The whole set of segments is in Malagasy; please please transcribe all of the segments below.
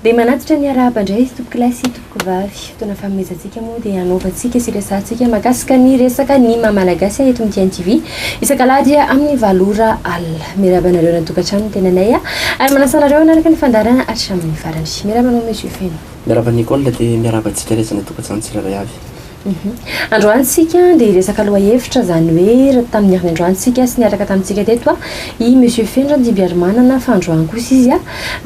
dia manatitra ny araba indray tompoko lasy tompoko vavy fotoana fanomezantsika moa dia hanaovantsika sy resantsika mahakasika ny resaka ny mamalagasy eto amin'ny Tiany TV isan-kalady amin'ny valora alina miarabanareo natokantrano tenanay ary manasanareo anaraka ny fandarana hatramin'ny farany miarabanao monsieur Feno miaraba Nicole dia miarabantsika resana tokantrano tsirairay avy androantsika dia resaka aloha hevitra zany hoe tamin'ny herin'ny androantsika sy niaraka tamintsika teto i monsieur Fendra Dibiary manana fa androany kosa izy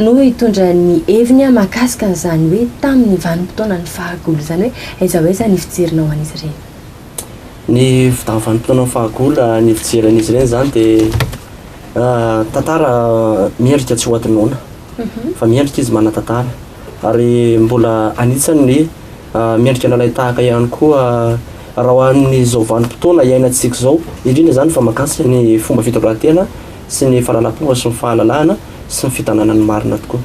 no hitondra ny heviny mahakasika an'izany hoe tamin'ny vanim-potoana ny fahagolo zany hoe aiza hoe zany fijerinao an'izy ireny ny vanim-potoana ny fahagolo ny fijeran'izy ireny zany dia tantara miendrika tsy ho atinoana fa miendrika izy mana tantara ary mbola anisany miendrika nalay tahaka ihany koa raha hoan'ny zao vanim-potoana iainantsika zao indrindra zany fa mahakasika ny fomba fitondran-tena sy ny fahalalam-pomba sy ny fahalalahana sy ny fitanana ny marina tokoa.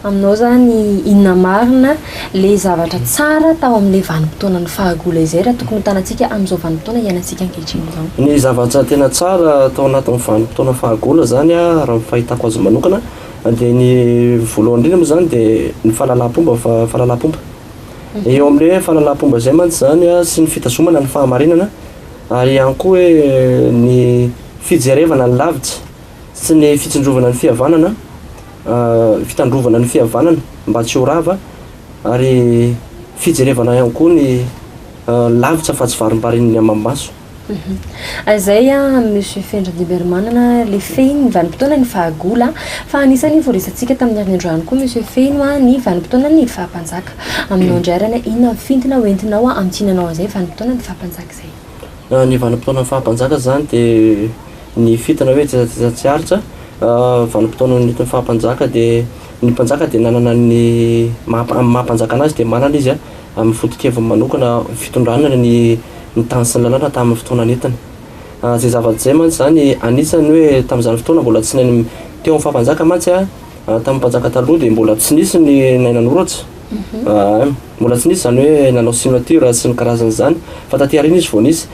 Aminao zany inona marina le zavatra tsara tao amin'ilay vanim-potoana ny fahagolo izay raha tokony hitanantsika amin'izao vanim-potoana iainantsika ankehitriny izao. Ny zavatra tena tsara tao anatin'ny vanim-potoana fahagolo zany raha ny fahitako azy manokana dia ny voalohany indrindra moa zany dia ny fahalalam-pomba eo amin'ilay fahalalam-pomba zay mantsy zany sy ny fitazomana ny fahamarinana ary ihany koa hoe ny fijerevana ny lavitra sy ny fitsindrovana ny fihavanana fitandrovana ny fihavanana mba tsy ho rava ary fijerevana ihany koa ny lavitra fa tsy varim-barin'ny amam-maso. Azay monsieur Fendra Dibiary manana le fehiny ny vanim-potoana ny fahagola fa anisany voaresantsika tamin'ny herin'ny androany koa monsieur Feno ny vanim-potoana ny fahampanjaka aminao indrarana inona fintina hoentinao amtsinanao an'izay vanim-potoana ny fahampanjaka izay. Ny vanim-potoana ny fahampanjaka zany dia ny fitana hoe tsy aritra vanim-potoana ny fahampanjaka dia ny mpanjaka dia nanana ny mahampanjaka anazy dia manana izy amin'ny foto-keviny manokana fitondrana ny tany sy ny lalàna tamin'ny fotoana netany. Zay zavatra zay mantsy zany anisany hoe tamin'izany fotoana mbola tsy nainy teo amin'ny fahampanjaka mantsy tamin'ny mpanjaka taloha dia mbola tsy nisy ny nainanoratra mbola tsy nisy zany hoe nanao signature sy ny karazan'izany fa taty aoriana izy vao nisy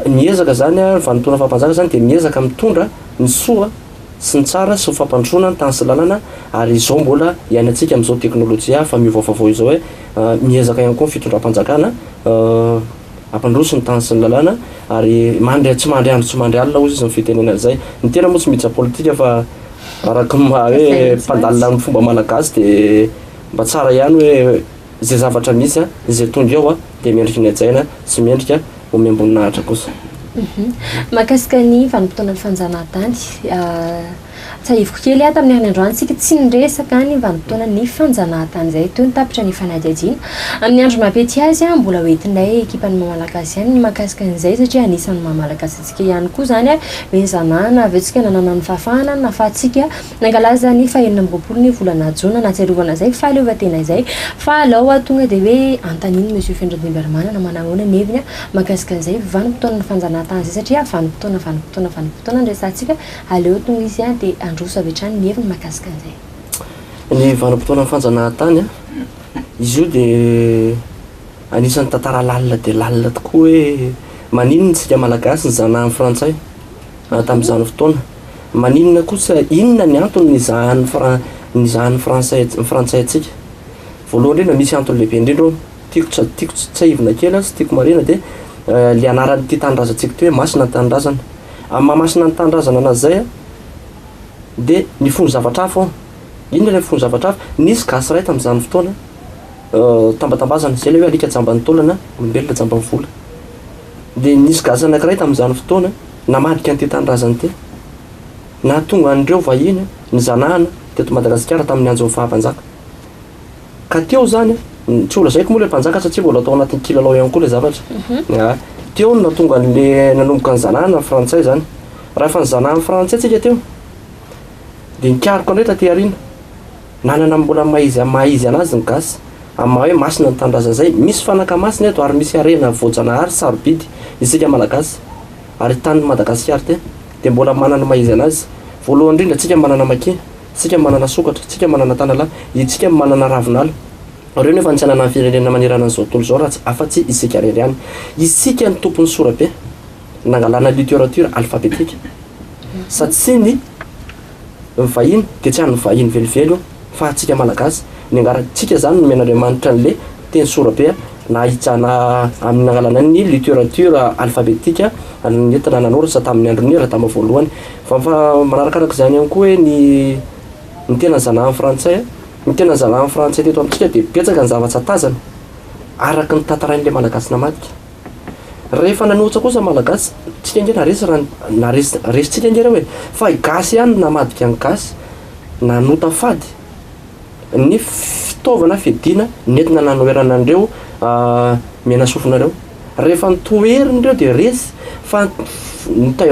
miezaka zany vanim-potoana fahampanjaka zany dia miezaka mitondra ny soa sy ny tsara sy ny fampandroana ny tany sy lalàna ary izao mbola iainantsika amin'izao teknôlôjia fa miovaovao izao hoe miezaka ihany koa ny fitondram-panjakana ampandroso ny tany sy ny lalàna ary tsy mandry andro tsy mandry alina ozy izy ny fitenena izay ny tena moa tsy miditra politika fa araka hoe mpandalina amin'ny fomba malagasy dia mba tsara ihany hoe zay zavatra misy izay tonga eo dia miendrika ny ajaina sy miendrika ho miamboninahitra kosa. Mahakasika ny vanim-potoana ny fanjanahantany tsahiviko kely tamin'ny herin'ny androantsika tsy niresaka ny vanim-potoana ny fanjanahantany izay teo ny tapitra ny fanadihadiana amin'ny andro mampety azy mbola hoentinay ekipan'ny mamalagasy ihany ny mahakasika an'izay satria anisan'ny mamalagasy antsika ihany koa zany hoe zanahana avetsika nanana ny fahafahana nahafahantsika nangalaza ny fahaenina amby roapolo ny volana jona natsiarovana izay fahaleovan-tena izay fa alao tonga dia hoe antaniny monsieur Fendra Dibiary manana manahoana ny heviny mahakasika an'izay vanim-potoana ny fanjanahantany izay satria vanim-potoana ndraisantsika aleo tonga izy dia androso avy hatrany ny heviny mahakasika an'izay. Ny vanim-potoana ny fanjanahantany izy io dia anisan'ny tantara lalina dia lalina tokoa hoe maninona tsika malagasy ny zanahan'ny frantsay tamin'izany fotoana maninona kosa inona ny antony nizahan'ny frantsay atsika voalohany indrindra misy antony lehibe indrindra tiako tsaivina kely sy tiako marina dia le anaran'ity tanindrazantsika ty hoe masina ny tanindrazana amin'ny mahamasina ny tanindrazana anazy zay dia ny fony zavatra hafa inona ilay fony zavatra hafa nisy gasy ray tamin'izany fotoana tambatambazana zay le hoe alika jamban'ny taolana olombelona jamban'ny vola dia nisy gasy anankiray tamin'izany fotoana namadika an'ity tanindrazana ty na tonga an'ireo vahiny ny zanahana teto Madagasikara tamin'ny anjon'ny fahampanjaka ka teo zany tsy ola zaiko moa le mpanjaka satria mbola atao anatin'ny kilalao ihany koa le zavatra teo no natonga an'le nanomboka ny zanahana frantsay zany raha efa ny zanahany frantsay tsika teo dia nikariko andray taty aoriana nanana mbola mahizy anazy ny gasy amin'ny maha hoe masina ny tanindrazana zay misy fanaka masina eto ary misy arena voajanahary sarobidy isika malagasy ary tany Madagasikara ty dia mbola manana mahizy anazy voalohany indrindra tsika manana maki tsika manana sokatra tsika manana tanalahy itsika manana ravinala reo nefa tsy anana ny firenena manerana an'izao tontolo izao raha tsy afa-tsy isika rery ihany isika ny tompon'ny sorabe nangalana littérature alphabétique satsia ny vahiny dia tsy hany vahiny velivelo fa atsika malagasy ny angarantsika zany nomen'andriamanitra n'le teny sorabe na hitsana amin'ny alalana ny littérature alphabétique nentina nanoratra tamin'ny androny ratama voalohany fa manarakarak' zany ihany koa hoe ny tena zana frantsay ny tena zana amin'ny frantsay teto amintsika dia betsaka ny zava-tsy atazana araky ny tantarain'le malagasy namadika rehefa nanohitra kosa malagasy tsika inge naresitsika inge hoe fa gasy ihany namadika ny gasy nanota fady ny fitaovana fidina nentina nanoerana andreo mena sofinareo rehefa nitoerindreo dia resy fa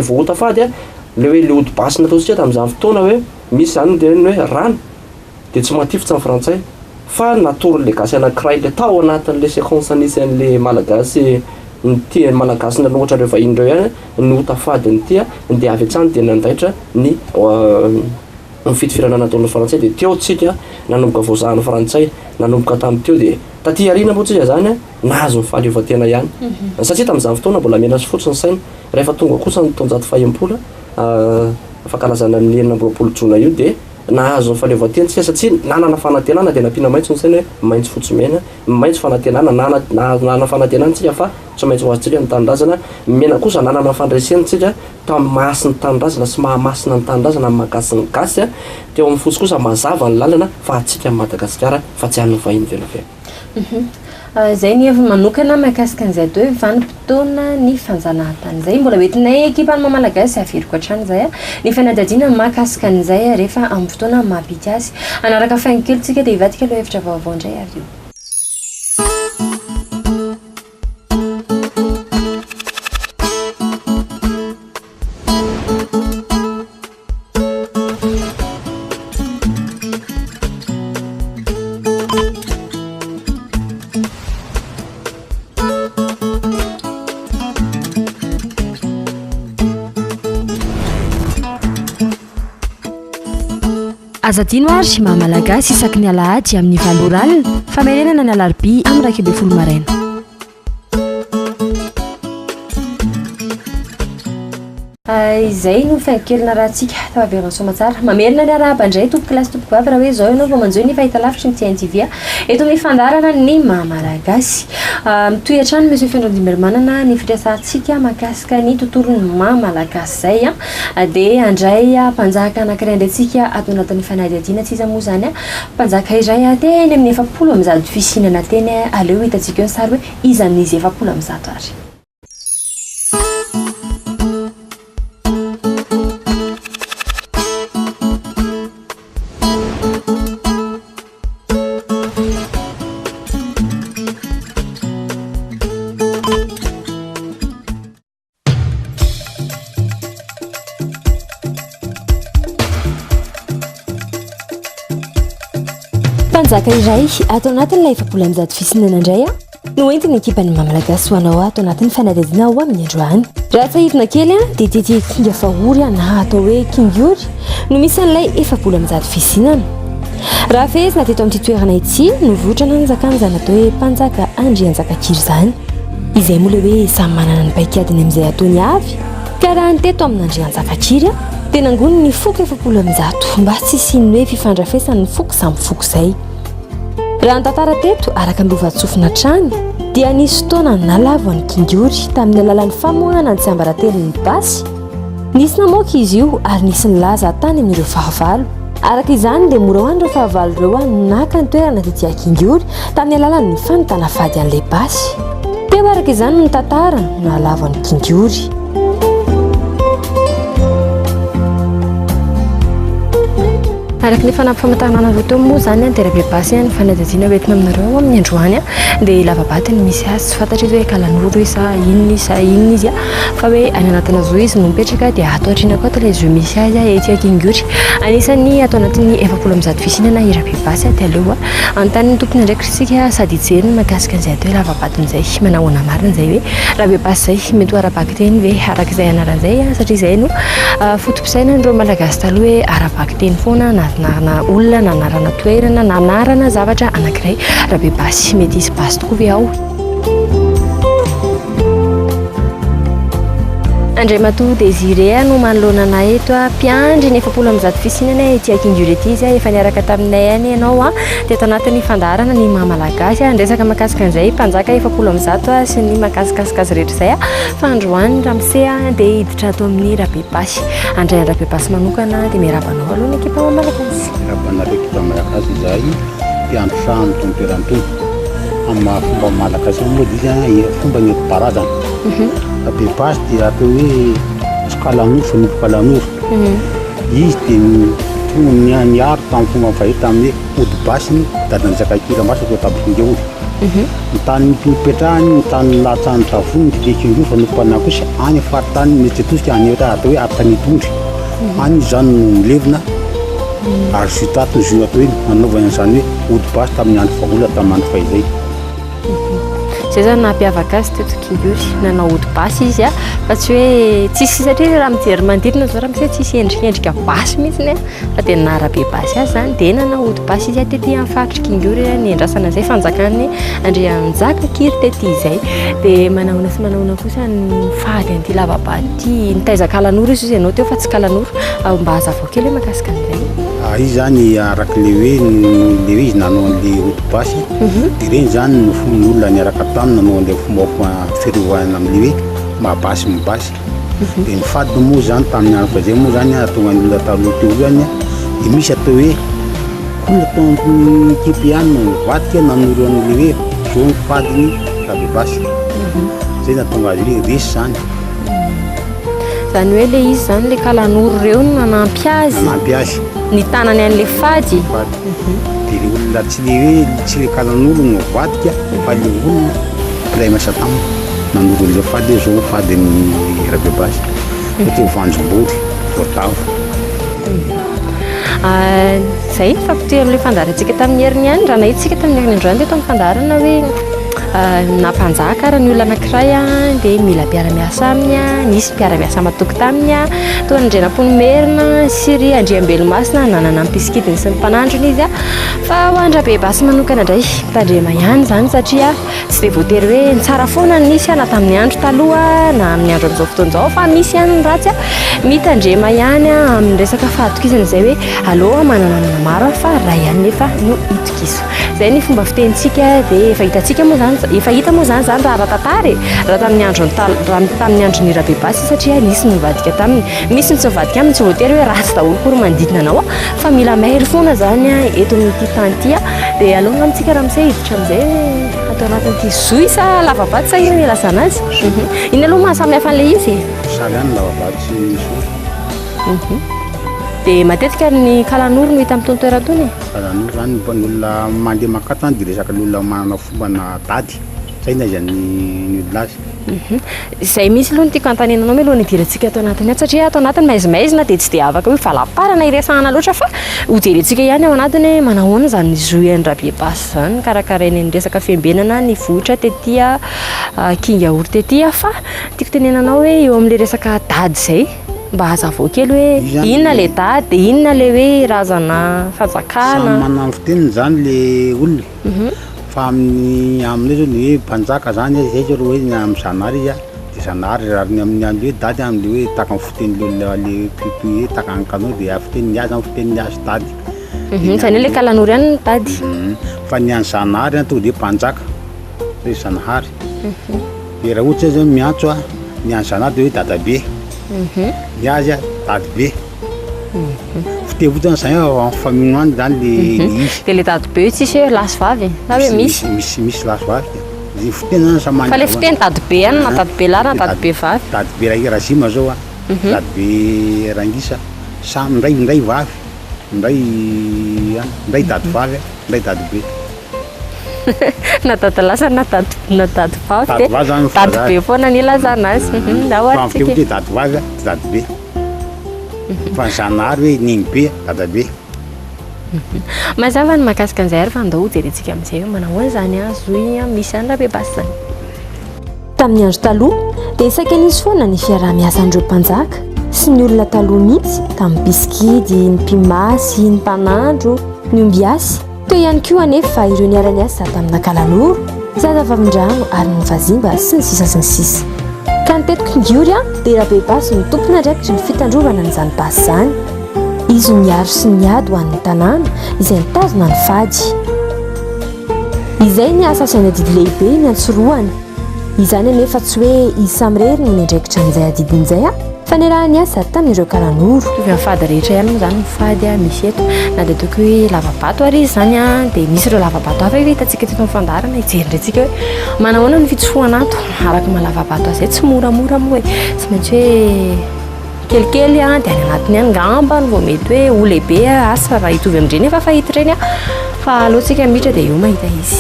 voahota fady le hoe le odi-basy nataontsika tamin'izany fotoana hoe misy zany dia hoe rano dia tsy matifotsy amin'ny frantsay fa natory le gasy anankiray le tao anatin'le séquence nisy an'le malagasy ny tia malagasy nanohatra reo vahindreo ihany ny otafady ny tia dia avy atsany dia nandaitra ny fitofiranana ataon'ny frantsay dia teo tsika nanomboka voazahan'ny frantsay nanomboka tamin'ny teo dia taty arina moa tsika zany nahazo ny fahaleovan-tena ihany satria tamin'izany fotoana mbola mena sy fotsy ny saina rehefa tonga kosa ny taonjato fahempola fankalazana amin'ny enina amby jona io dia nahazo ny fahaleovan-tena tsika satria nanana fanantenana dia nampiana maitso ny saina hoe maitso fotsy mena maitso fanantenana nanana fanantenana tsika fa tsy maintsy ho azontsika ny tanindrazana mena kosa nanana fandraisena tsika tamin'ny mahasiny tanindrazana sy mahamasina ny tanindrazana amin'ny magasy ny gasy teo amin'ny fotsy kosa mazava ny lalana fa atsika amin'ny Madagasikara fa tsy han'ny vahiny velavela zay ny efa manokana mahakasika an'izay atao hoe vanim-potoana ny fanjanahantany zay mbola hoentinay ekipa ny mamalagasy averiko hatrany zay ny fanadadiana mahakasika an'izay rehefa amin'ny fotoana mampity azy anaraka faingo kely tsika dia hivadika aloha hevitra vaovao indray ary io azadino ary mahamalagasy isaky ny alahady amin'ny valoralina famerenana ny alarobia amin'ny raikebe folo maraina izay no faingokelina raha tsika tavaverana somatsara mamerina ny arahaba indray tompo kilasy tompo vavy raha hoe zao ianao vao manjoy ny fahita lavitry ny TNTV eto mifandarana ny mahamalagasy mitohy hatrany monsieur Fendron-Dimbermanana ny fitrasantsika mahakasika ny tontolon'ny mahamalagasy zay dia andray mpanjaka anankiray andrayntsika ato anatin'ny fanadihadiana tsy iza moa zany mpanjaka iray teny amin'ny 70 am'zato fisinana teny aleo hitantsika eo ny sary hoe iza amin'izy 70 am'zato ary mpanjaka iray ato anatin'ilay 70 am'zato fisinana indray no entiny ekipany mamalagasy ho anao ato anatin'ny fanadihadiana ao amin'ny androany raha tsahidina kely dia tety kinga fahory na atao hoe kingory no misy an'ilay 70 am'zato fisinana raha fehezina teto amin'ity toerana ity no votrana ny zakany zany atao hoe mpanjaka Andrianjakakiry zany izay moa le hoe samy manana ny paikadiny amin'izay ataony avy ka raha ny teto amin'ny Andrianjakakiry dia nangony ny foko 70 am'zato mba tsy siny hoe fifandrafesany ny foko samy foko zay raha ny tantara teto araka ny lovatsofina trany dia nisy fotoana nalavo ny kingory tamin'ny alalan'ny famoahana ny tsiambaratelon'ny basy nisy namoaka izy io ary nisy nilaza tany amin'ireo fahavalo araka izany dia mora ho an'ireo fahavalo ireo naka ny toerana tetỳ kingory tamin'ny alalan'ny fanontana fady an'ilay basy teo araka izany ny tantara nalavo ny kingory araka ny fanampifamatarana roa teo moa zany dia rabe basy ny fanadihadiana hoentina aminareo amin'ny androany dia lavabatiny misy azy tsy fantatra izy hoe kalanoro isa inona izy fa hoe any anatina zao izy no mipetraka dia ato atrina koa ilay zo misy azy ety kingory anisany atao anatin'ny 70 am'zato fisinana i rabe basy dia aleo anontany tompony andraikitsika sady hijeriny mahakasika an'izay atao hoe lavabatin'izay manahoana marina izay hoe rabe basy zay mety ho arabaky teny hoe araka izay anaran'izay satria izay no fotom-pisaina nireo malagasy taloha hoe arabaky teny foana narana olona nanarana toerana nanarana zavatra anankiray rabe basy mety izy basy tokoa ve ao Andray Matoa Désiré no manoloana eto mpiandry ny 700 fisinana ety Akingura ety izy efa niaraka taminay any ianao dia ato anatin'ny fandarana ny mahamalagasy andresaka mahakasika an'izay mpanjaka 700 sy ny mahakasikasika azy rehetra izay fa androany Ramose dia hiditra ato amin'ny Rabebasy andray Rabebasy manokana dia miarabanao aloha ny ekipa malagasy. Miarabanao ekipa malagasy izay mpiandro trano tomperantony amin'ny fomba malagasy moa dia fomba nentim-paharazana. Rabebasy dia atao hoe Kalanofo ny Kalanofo. Izy dia niaro tamin'ny fomba fahita tamin'ny Odibasy dadan'ny Zakakiramasy atao Tabokingeolo. Ny tany nipetrahany ny tany latsany Tavony dia Kingofa no mpanao kosa any faritany Metsetosika any atao hoe Artanitondry. Any izany no milevina ary zitato zo atao hoe nanaovana an'izany hoe Odibasy tamin'ny andro fahola tamin'ny andro fahizay. Zay zany nampiavaka azy teto Kingory nanao Odibasy izy fa tsy hoe tsisy satria raha mijery manodidina zao raha misy tsisy endrika basy mihitsy fa dia na Rabebasy azy zany dia nanao Odibasy izy tetỳ amin'ny faritry Kingory ny andrasana izay fanjakany Andrianjakakiry tetỳ izay dia manaona sy manaona kosa ny fady an'ity lavabaty ity nitaiza Kalanoro izy ianao teo fa tsy Kalanoro mba hazavao kely hoe mahakasika an'izay. Izy zany arak'le hoe izy nanao an'le Odibasy dia ireny zany no fon'olona niaraka taminy nanao an'le fomba fiarovana amin'le hoe mahabasy mibasy. Dia ny fady moa zany tamin'ny andro fahizay moa zany atonga ny olona taloha teo zany dia misy atao hoe olona tao amin'ny ekipa ihany no mivadika nanoro an'le hoe zao ny fadiny Rabebasy. Zay natonga azy hoe resy zany. Zany hoe le izy zany le Kalanoro reo no nanampy azy. Ny tanany an'le fady. Dia le olona tsy le hoe tsy le Kalanoro no vadika fa le olona Iray Masatama nanoro an'le fady hoe zao fadin'ny Rabebasy. Teo Vanjombory, Voatavo. Zay fampitoeran'le fandarantsika tamin'ny heriny ihany raha nahitsika tamin'ny heriny androany teto amin'ny fandarana hoe nampanjaka raha ny olona anankiray dia mila mpiara-miasa aminy nisy mpiara-miasa matoky taminy toa Andrianampoinimerina sy ry Andriambelomasina nanana ny mpisikidiny sy ny mpanandrony izy fa ho an'ny Rabebasy manokana indray mitandrema ihany zany satria tsy dia voatery hoe ny tsara foana ny nisy na tamin'ny andro taloha na amin'ny andro amin'izao fotoan'izao fa misy ihany ny ratsy mitandrema ihany amin'ny resaka fahatokisana izay hoe aloha manana maro fa raha ihany nefa no hitokiso. Zay ny fomba fitenitsika dia efa hitantsika moa zany efa hita moa zany raha ratantary raha tamin'ny andron'ny Rabebasy satria nisy nivadika taminy misy ny tsy mivadika aminy tsy voatery hoe ratsy daholo kory manodidina anao fa mila mahery foana zany eto amin'ity tany ity dia aloha amintsika Ramose hiditra amin'izay atao anatin'ity zoisa lavabaty sa ino ilazana azy. Iny aloha mahasamy hafa an'ilay izy saly any lavabaty zoy. Dia matetika ny Kalanoro no hita amin'ny toerantony. Kalanoro zany ny olona mandeha makato zany dia resaka ny olona manana fomba na dady zay na izy ny olona azy. Izay misy aloha ny tiako antanenanao hoe aloha ny idirantsika ato anatiny satria ato anatiny maizimaizina dia tsy dia afaka hoe valaparana iresahana loatra fa hojerentsika ihany ao anatiny manahoana zany zoen'ny Rabebasy zany karakarainy ny resaka fiambenana ny vohitra tetỳ Kingaory tetỳ fa tiako tenenanao hoe eo amin'ilay resaka dady izay mba hazavao kely hoe inona le dady dia inona le hoe razana fanjakana. Samy manana fiteniny zany le olona fa amin'izay zao ny hoe mpanjaka zany zay zao hoe amin'ny zanahary izy dia zanahary raha ny amin'ny hoe dady amin'le hoe taka ny fiteniny olona le pipi hoe taka ny kanao dia fiteniny azy amin'ny fiteniny azy dady. Zany hoe le Kalanoro ihany ny dady. Fa ny an'ny zanahary tonga dia mpanjaka hoe zanahary. Dia raha ohatra zao miantso ny an'ny zanahary dia hoe dadabe. Ny azy dadibe. Fitevotana zany amin'ny faminoany zany le izy. Dia le dadibe tsisy hoe lasy vavy na hoe misy lasy vavy. Ny fiteny zany fa le fiteny dadibe ihany na dadibe lahy na dadibe vavy. Dadibe Razima zao dadibe Rangisa samy ndray vavy ndray dady vavy ndray dadibe. Na dady lasa na dady vavy dadibe foana ny ilazana azy. Fampievitra dady vavy dadibe fa ny zanahary hoe niny be dadabe. Mazava ny mahakasika an'izay ary fa andao jerentsika amin'izay hoe manahoana zany zoy misy any Rabebasy zany. Tamin'ny andro taloha dia saika nisy foana ny fiarah-miasan'ireo mpanjaka sy ny olona taloha mihitsy tamin'ny Biskidy, ny Mpimasy, ny Mpanandro, ny Ombiasy. Teo ihany koa anefa ireo niara-niasa tamina Kalanoro, Zazavavindrano ary ny Vazimba sy ny sisa sy ny sisa. ka nitetiko indiory a dia raha be basy ny tompona ndraikitry ny fitandrovana n'izany basy zany izy niaro sy niady ho an'ny tanàna izay nitazona ny fady izay ny asa asainy adidy lehibe ny antsoroany izany anefa tsy hoe izy samyrery no nendraikitra n'izay adidin'izay a fa ny raha ny asa tamin'ireo karanoro tovy amin'ny fady rehetra ihany moa zany mifady a misy eto na dia ataoko hoe lavabato ary izy zany a dia misy ireo lavabato hafa hoe hitantsika teto amin'ny fandarana hijerindrentsika hoe manahoana ny fitsofoana ato araka mahalavabato azy zay tsy moramora moa hoe tsy maintsy hoe kelikely a dia any anatiny any ngamba no vao mety hoe ho lehibe asa raha hitovy amin'ireny efa fahita ireny a fa alohantsika mihitra dia eo mahita izy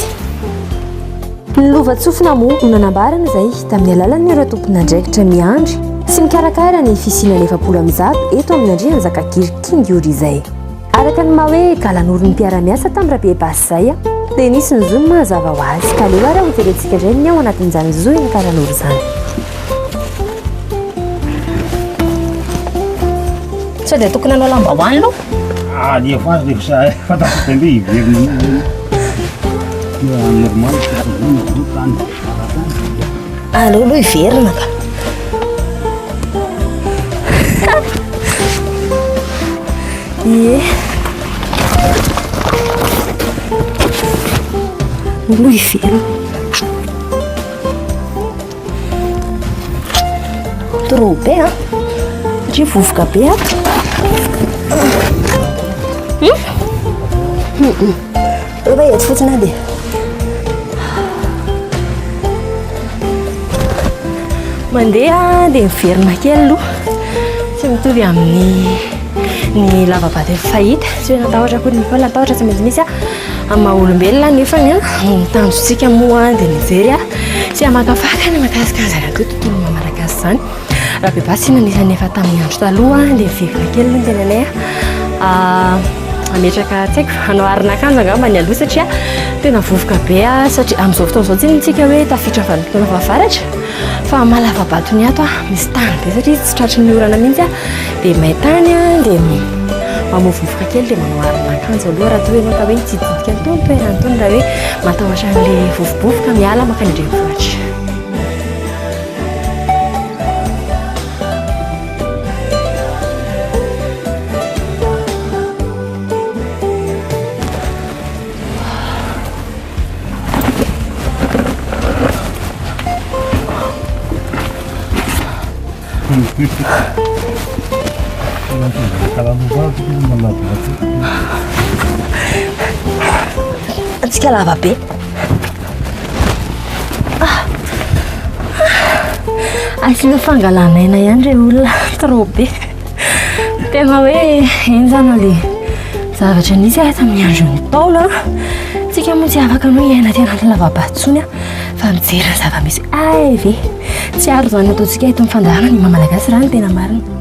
ny lova-tsofina moa no nanambarana izay tamin'ny alalan'ireo tompona andraikitra miandry sy mikarakara ny fisinany 700 eto amin'ny andriany zakakiry Kindiory izay araka ny maha hoe galan'oron'ny mpiara-miasa tamin'ny rabe basy izay a dia nisy ny zoa ny mahazava ho azy ka leo ary ho jerentsika indray ny ao anatin'izany zoa ny karan'oro izany sao dia tokony anao lambahoany aloha efa azy rehefa fantako tende iveriny normal aleo aloha iverina ka ie aloha iverina trop be a satria vovoka be ato rehefa eto fotsiny dia mandeha dia miverina kely aloha tsy mitovy amin'ny lavabato efa fahita tsy hoe natahotra koa ny mifala natahotra tsy maintsy misy a amin'ny maha-olombelona nefa ny mitanjotsika moa dia mijery a sy amakafaka ny mahakasikazana koa tontolo mamarakazy izany raha be basy ina nisany efa tamin'ny andro taloha dia miverina kely no tena anay ametraka tsy haiko anao arina akanjo angamba ny aloha satria tena vovoka be a satria amin'izao fotoan'izao tsy nitsika hoe tafitra vanim-potoana favaratra fa mahalavabato ny ato a misy tany be satria tsy tratry ny orana mihitsy a dia maitany a dia mamovovoka kely dia manao arina akanjo aloha raha toa hoe nao ta hoe nitsididika nytony toerany tony raha hoe matahotra n'ilay vovobovoka miala makany indrenivohitra atsika lava be asina fangalanaina ihany re olona trop be tena hoe eny zany le zavatra nisy a tamin'ny andron'ny taolo tsika moa tsy afaka no iaina tena ny lavabatsony a fa mijery zava-misy ay ve tsy aro zany ataontsika eto amin'ny fandarana ny mamalagasy raha ny tena marina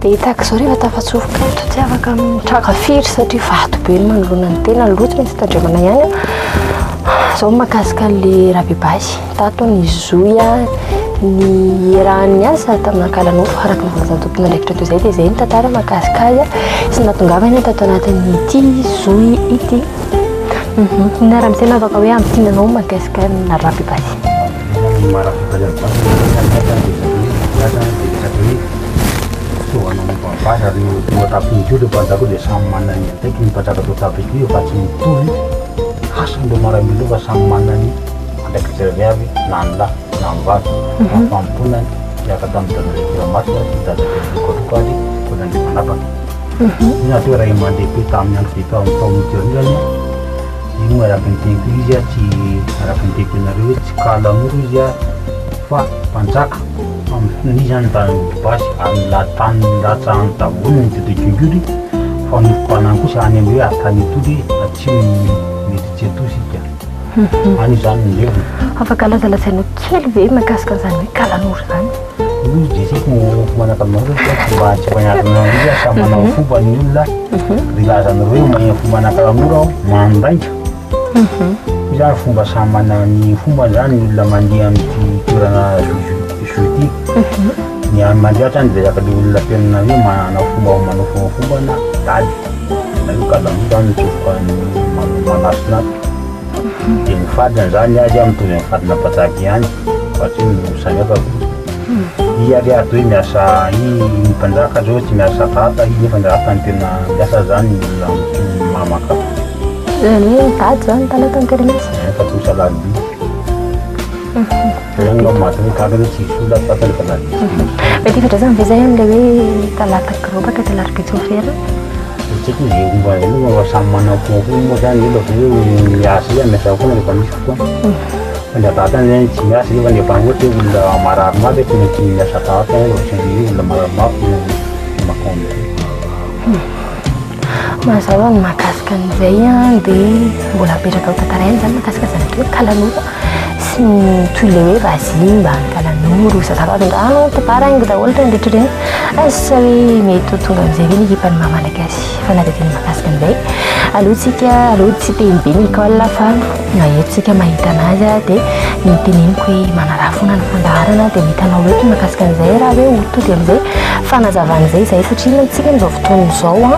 dia hitako izao rehefa tafatsofoka eto tsy afaka mitraka firy satria vato be ny manoloana ny tena loatra misy tandremana ihany izao mahakasika an'ilay rabe basy tato ny zoy a ny rahan'ny asa tamin'ny ankalanofo araka ny vazan-tompona ndraikitra toy izay dia izay ny tantara mahakasika azy a sy natongavana tato anatin'ny ity zoy ity ny ara-misena afaka hoe ampitinanao mahakasika ny rabe basy Pasar ni tapi itu depan aku dia sama mana ni, tapi ni pasar aku tapi itu pasti itu hasil domaran itu pas sama mana ni ada keceriaan nanda nampak mampunan ya kata betul dia masuk kita ada kode kali kemudian di mana pak ini ada orang mandi pitam yang kita untuk menjualnya ini ada penting dia si ada penting penarik kalau muru dia pak pancak ny zany basy amin'ny latany latsahany daholo ny tetekingory fa nofompanany kosa any amin'ny hoe atany etory atsimo mety tsy atosika any zany ny levona afaka lazalazainao kely ve mahakasika an'izany hoe kalanora zany de siko manaka aminao mba tsy mpaniarina izy samy manao fomba ny olona rilazan'ireo magna fomba nakalanora ao mandaika io zany fomba samy mana ny fomba zany ny olona mandeha amin'ity toerana zoty ny mandeha zany de zaka le olona penina hoe manao fomba na daly na io kalanora zany tsofoka manasina de ny fadiny zany azy mitovy amin'ny fadina pataky ihany fa tsy samihafa i ariady hoe miasa i mpanjaka zao tsy miasa tata i nefa ndrata ny tena miasa zany olona mamaka zany hoe tady zany talata ny terenasa fa tsy misalaby zany ngao maty hoe kaka hoe tsy sola tata fa lady mety fatra zany ve zay am'le hoe talata kirobaka talarika tsofera tsiko zay fomba aloha samy manao fomba moa zany io lafa hoe miasa ia miasa foana rehefa misy fotoa fa tata zany tsy miasa rehefa nefa ohatra hoe olona marary mafy tsy mety miasa tata ohatrany olona marary mafy makony mazao any mahakasika an'izay dia mbola apetraka ao tantarainy zany mahakasika zany hoe kalanora sy ny toy le hoe vazimba ny kalanora sasakady anao taparany daholo tandrehetra reny asa hoe mety tonga amin'izay hoe nikipany mahamalagasy fa nadadiny mahakasika an'izay aloha tsy teny be ny école fa mahetontsika mahita anazy dia niteneniko hoe manaraha foana ny fandaharana dia mitanao loatra mahakasika an'izay raha hoe otody amin'izay fanazavan'izay izay satria mantsika amin'izao fotoan'izao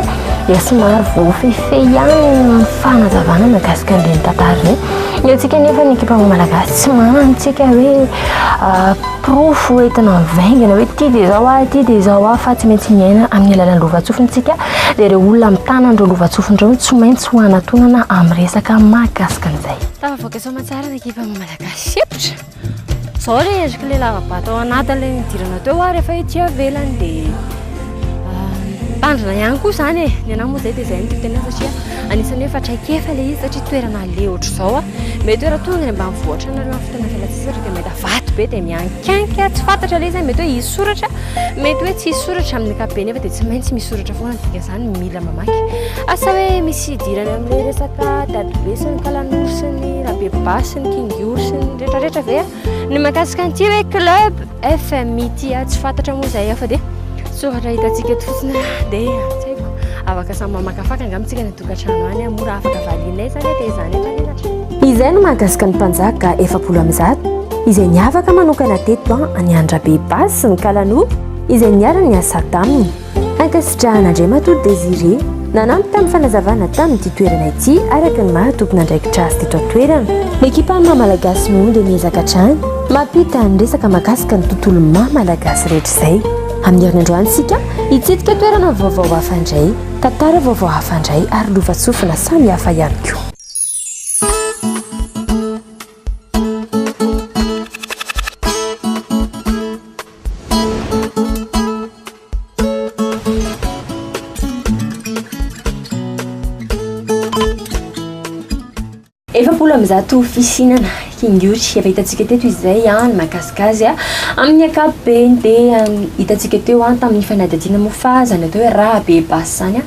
dia somary voafehife ihany fanazavana mahakasika an'ireny tantara ireny etsika nefa ny ekipa malagasy tsy manantsika hoe profo entina mivaingana hoe ty dia zao fa tsy maintsy miaina amin'ny alalan'ny lovatsofinatsika dia ireo olona mitana andreo lovatsofin'ireo tsy maintsy ho anatonana amin'ny resaka mahakasika an'izay tafavoaka sao matsara ny ekipa malagasy sepotra zao le endrika le lavabato ao anatin'ilay nidirana teo a rehefa ety avelany dia tandrina ihany koa zany e ny anahy moa zay dia zay no tena satria anisan'ny hoe fatraikefa le izy satria toerana le ohatr' zao a mety hoe raha tonga ny ambanivohitra nareo amin'ny fotoana fialantsasatra dia mety avato be dia miankanka tsy fantatra le izy mety hoe hisy soratra mety hoe tsy hisy soratra amin'ny ankapobeny efa dia tsy maintsy misy soratra foana dika zany mila mamaky asa hoe misy idirany amin'ilay resaka dadobe sy ny kalanora sy ny rabeba sy ny kingory sy ny rehetrarehetra ve ny mahakasika an'ity hoe club FMI ty tsy fantatra moa zay afa dia sohatra hitantsika eto fotsiny dia tsy haiko afaka samy mamakafaka angamitsika ny tokantrano any mora afaka valinay zany dia zany eto anenatra izay no mahakasika ny mpanjaka 700 izay niavaka manokana teto any Andrabe Basy sy ny Kalanora izay niara-ny asa taminy ankasitrahan'Andriamanitra Matoa Désiré nanampy tamin'ny fanazavana tamin'ity toerana ity araka ny mahatokona andraikitra azy teto toerana ekipa mahamalagasy moa dia miezaka hatrany mampita ny resaka mahakasika ny tontolo mahamalagasy rehetra izay amin'ny herinandro sika hitsidika toerana vaovao hafa indray tantara vaovao hafa indray ary lovatsofina samy hafa ihany koa efapolo amby zato fisinana kingory efa hitantsika teto izay ny mahakasika azy amin'ny ankapobeny dia hitantsika teo tamin'ny fanadadiana mofazany atao hoe Rabe Basy zany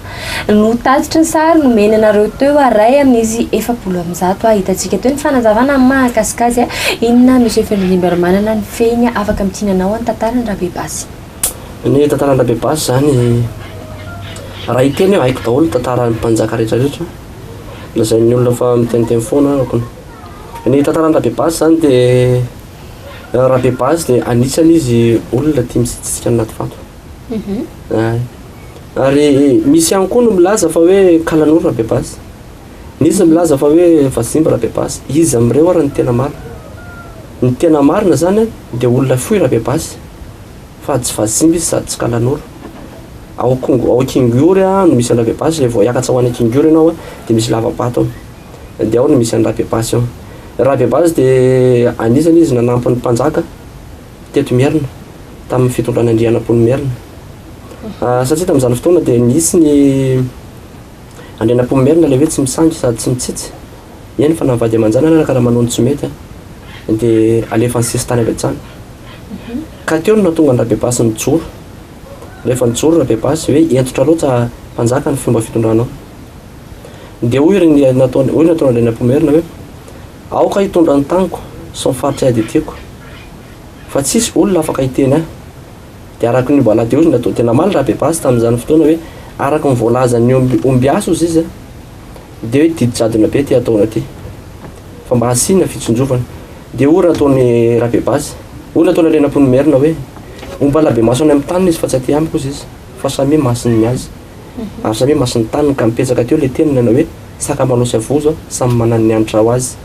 no tatitra ny sary nomena anareo teo ray amin'izy efapolo amby zato hitantsika teo ny fanazavana mahakasika azy inona misy fendrimbermanana ny feny afaka mitinanao ny tantarany Rabe Basy ny tantarany Rabe Basy zany raha hiteny eo haiko daholo tantarany mpanjaka rehetrarehetra lazay ny olona fa miteniteny foana akony ny tantarany Rabe Basy zany dia Rabe Basy dia anisany izy olona tia misitsitsika anaty vato ary misy ihany koa no milaza fa hoe Kalanora Rabe Basy nisy milaza fa hoe Vazimba Rabe Basy izy amin'ireo ary ny tena marina zany dia olona fohy Rabe Basy fa tsy Vazimba izy sady tsy Kalanora ao Kingory no misy an Rabe Basy rehefa hiakatra ho any Kingory ianao dia misy lavabato dia ao no misy an Rabe Basy ao Rabe Basy dia anisany izy nanampy ny mpanjaka teto Merina tamin'ny fitondran'Andrianampoly Merina satria tamin'izany fotoana dia nisy ny Andrianampoly Merina ilay hoe tsy misangy sady tsy mitsitsy eny fa navady aman-jany araka raha manao ny tsy mety dia alefa ny sisy tany avy hatrany ka teo na tonga Rabebasy nijoro. Rehefa nijoro Rabebasy hoe entotra loatra mpanjaka ny fomba fitondranao. Dia hoy nataony Andriana Nampomerina hoe aoka hitondra ny taniko sy ny faritra ady tiako fa tsisy olona afaka hiteny ahy. Dia araka ny mbola dia ozy natao tena maly Rabebasy tamin'izany fotoana hoe araka ny voalazan'ny omby aso izy izy dia hoe didi-jadona be ty ataona ty fa mba hasiana fitsonjovana. Dia ora nataony Rabebasy olona ataony Andriana Nampomerina hoe omba labe maso any amin'ny taniny izy fa tsy aty amiko izy fa samy masiny ny azy ary samy masiny taniny ka mipetsaka teo le teniny ana hoe sakamalosy avozo samy manana ny anitra ho azy.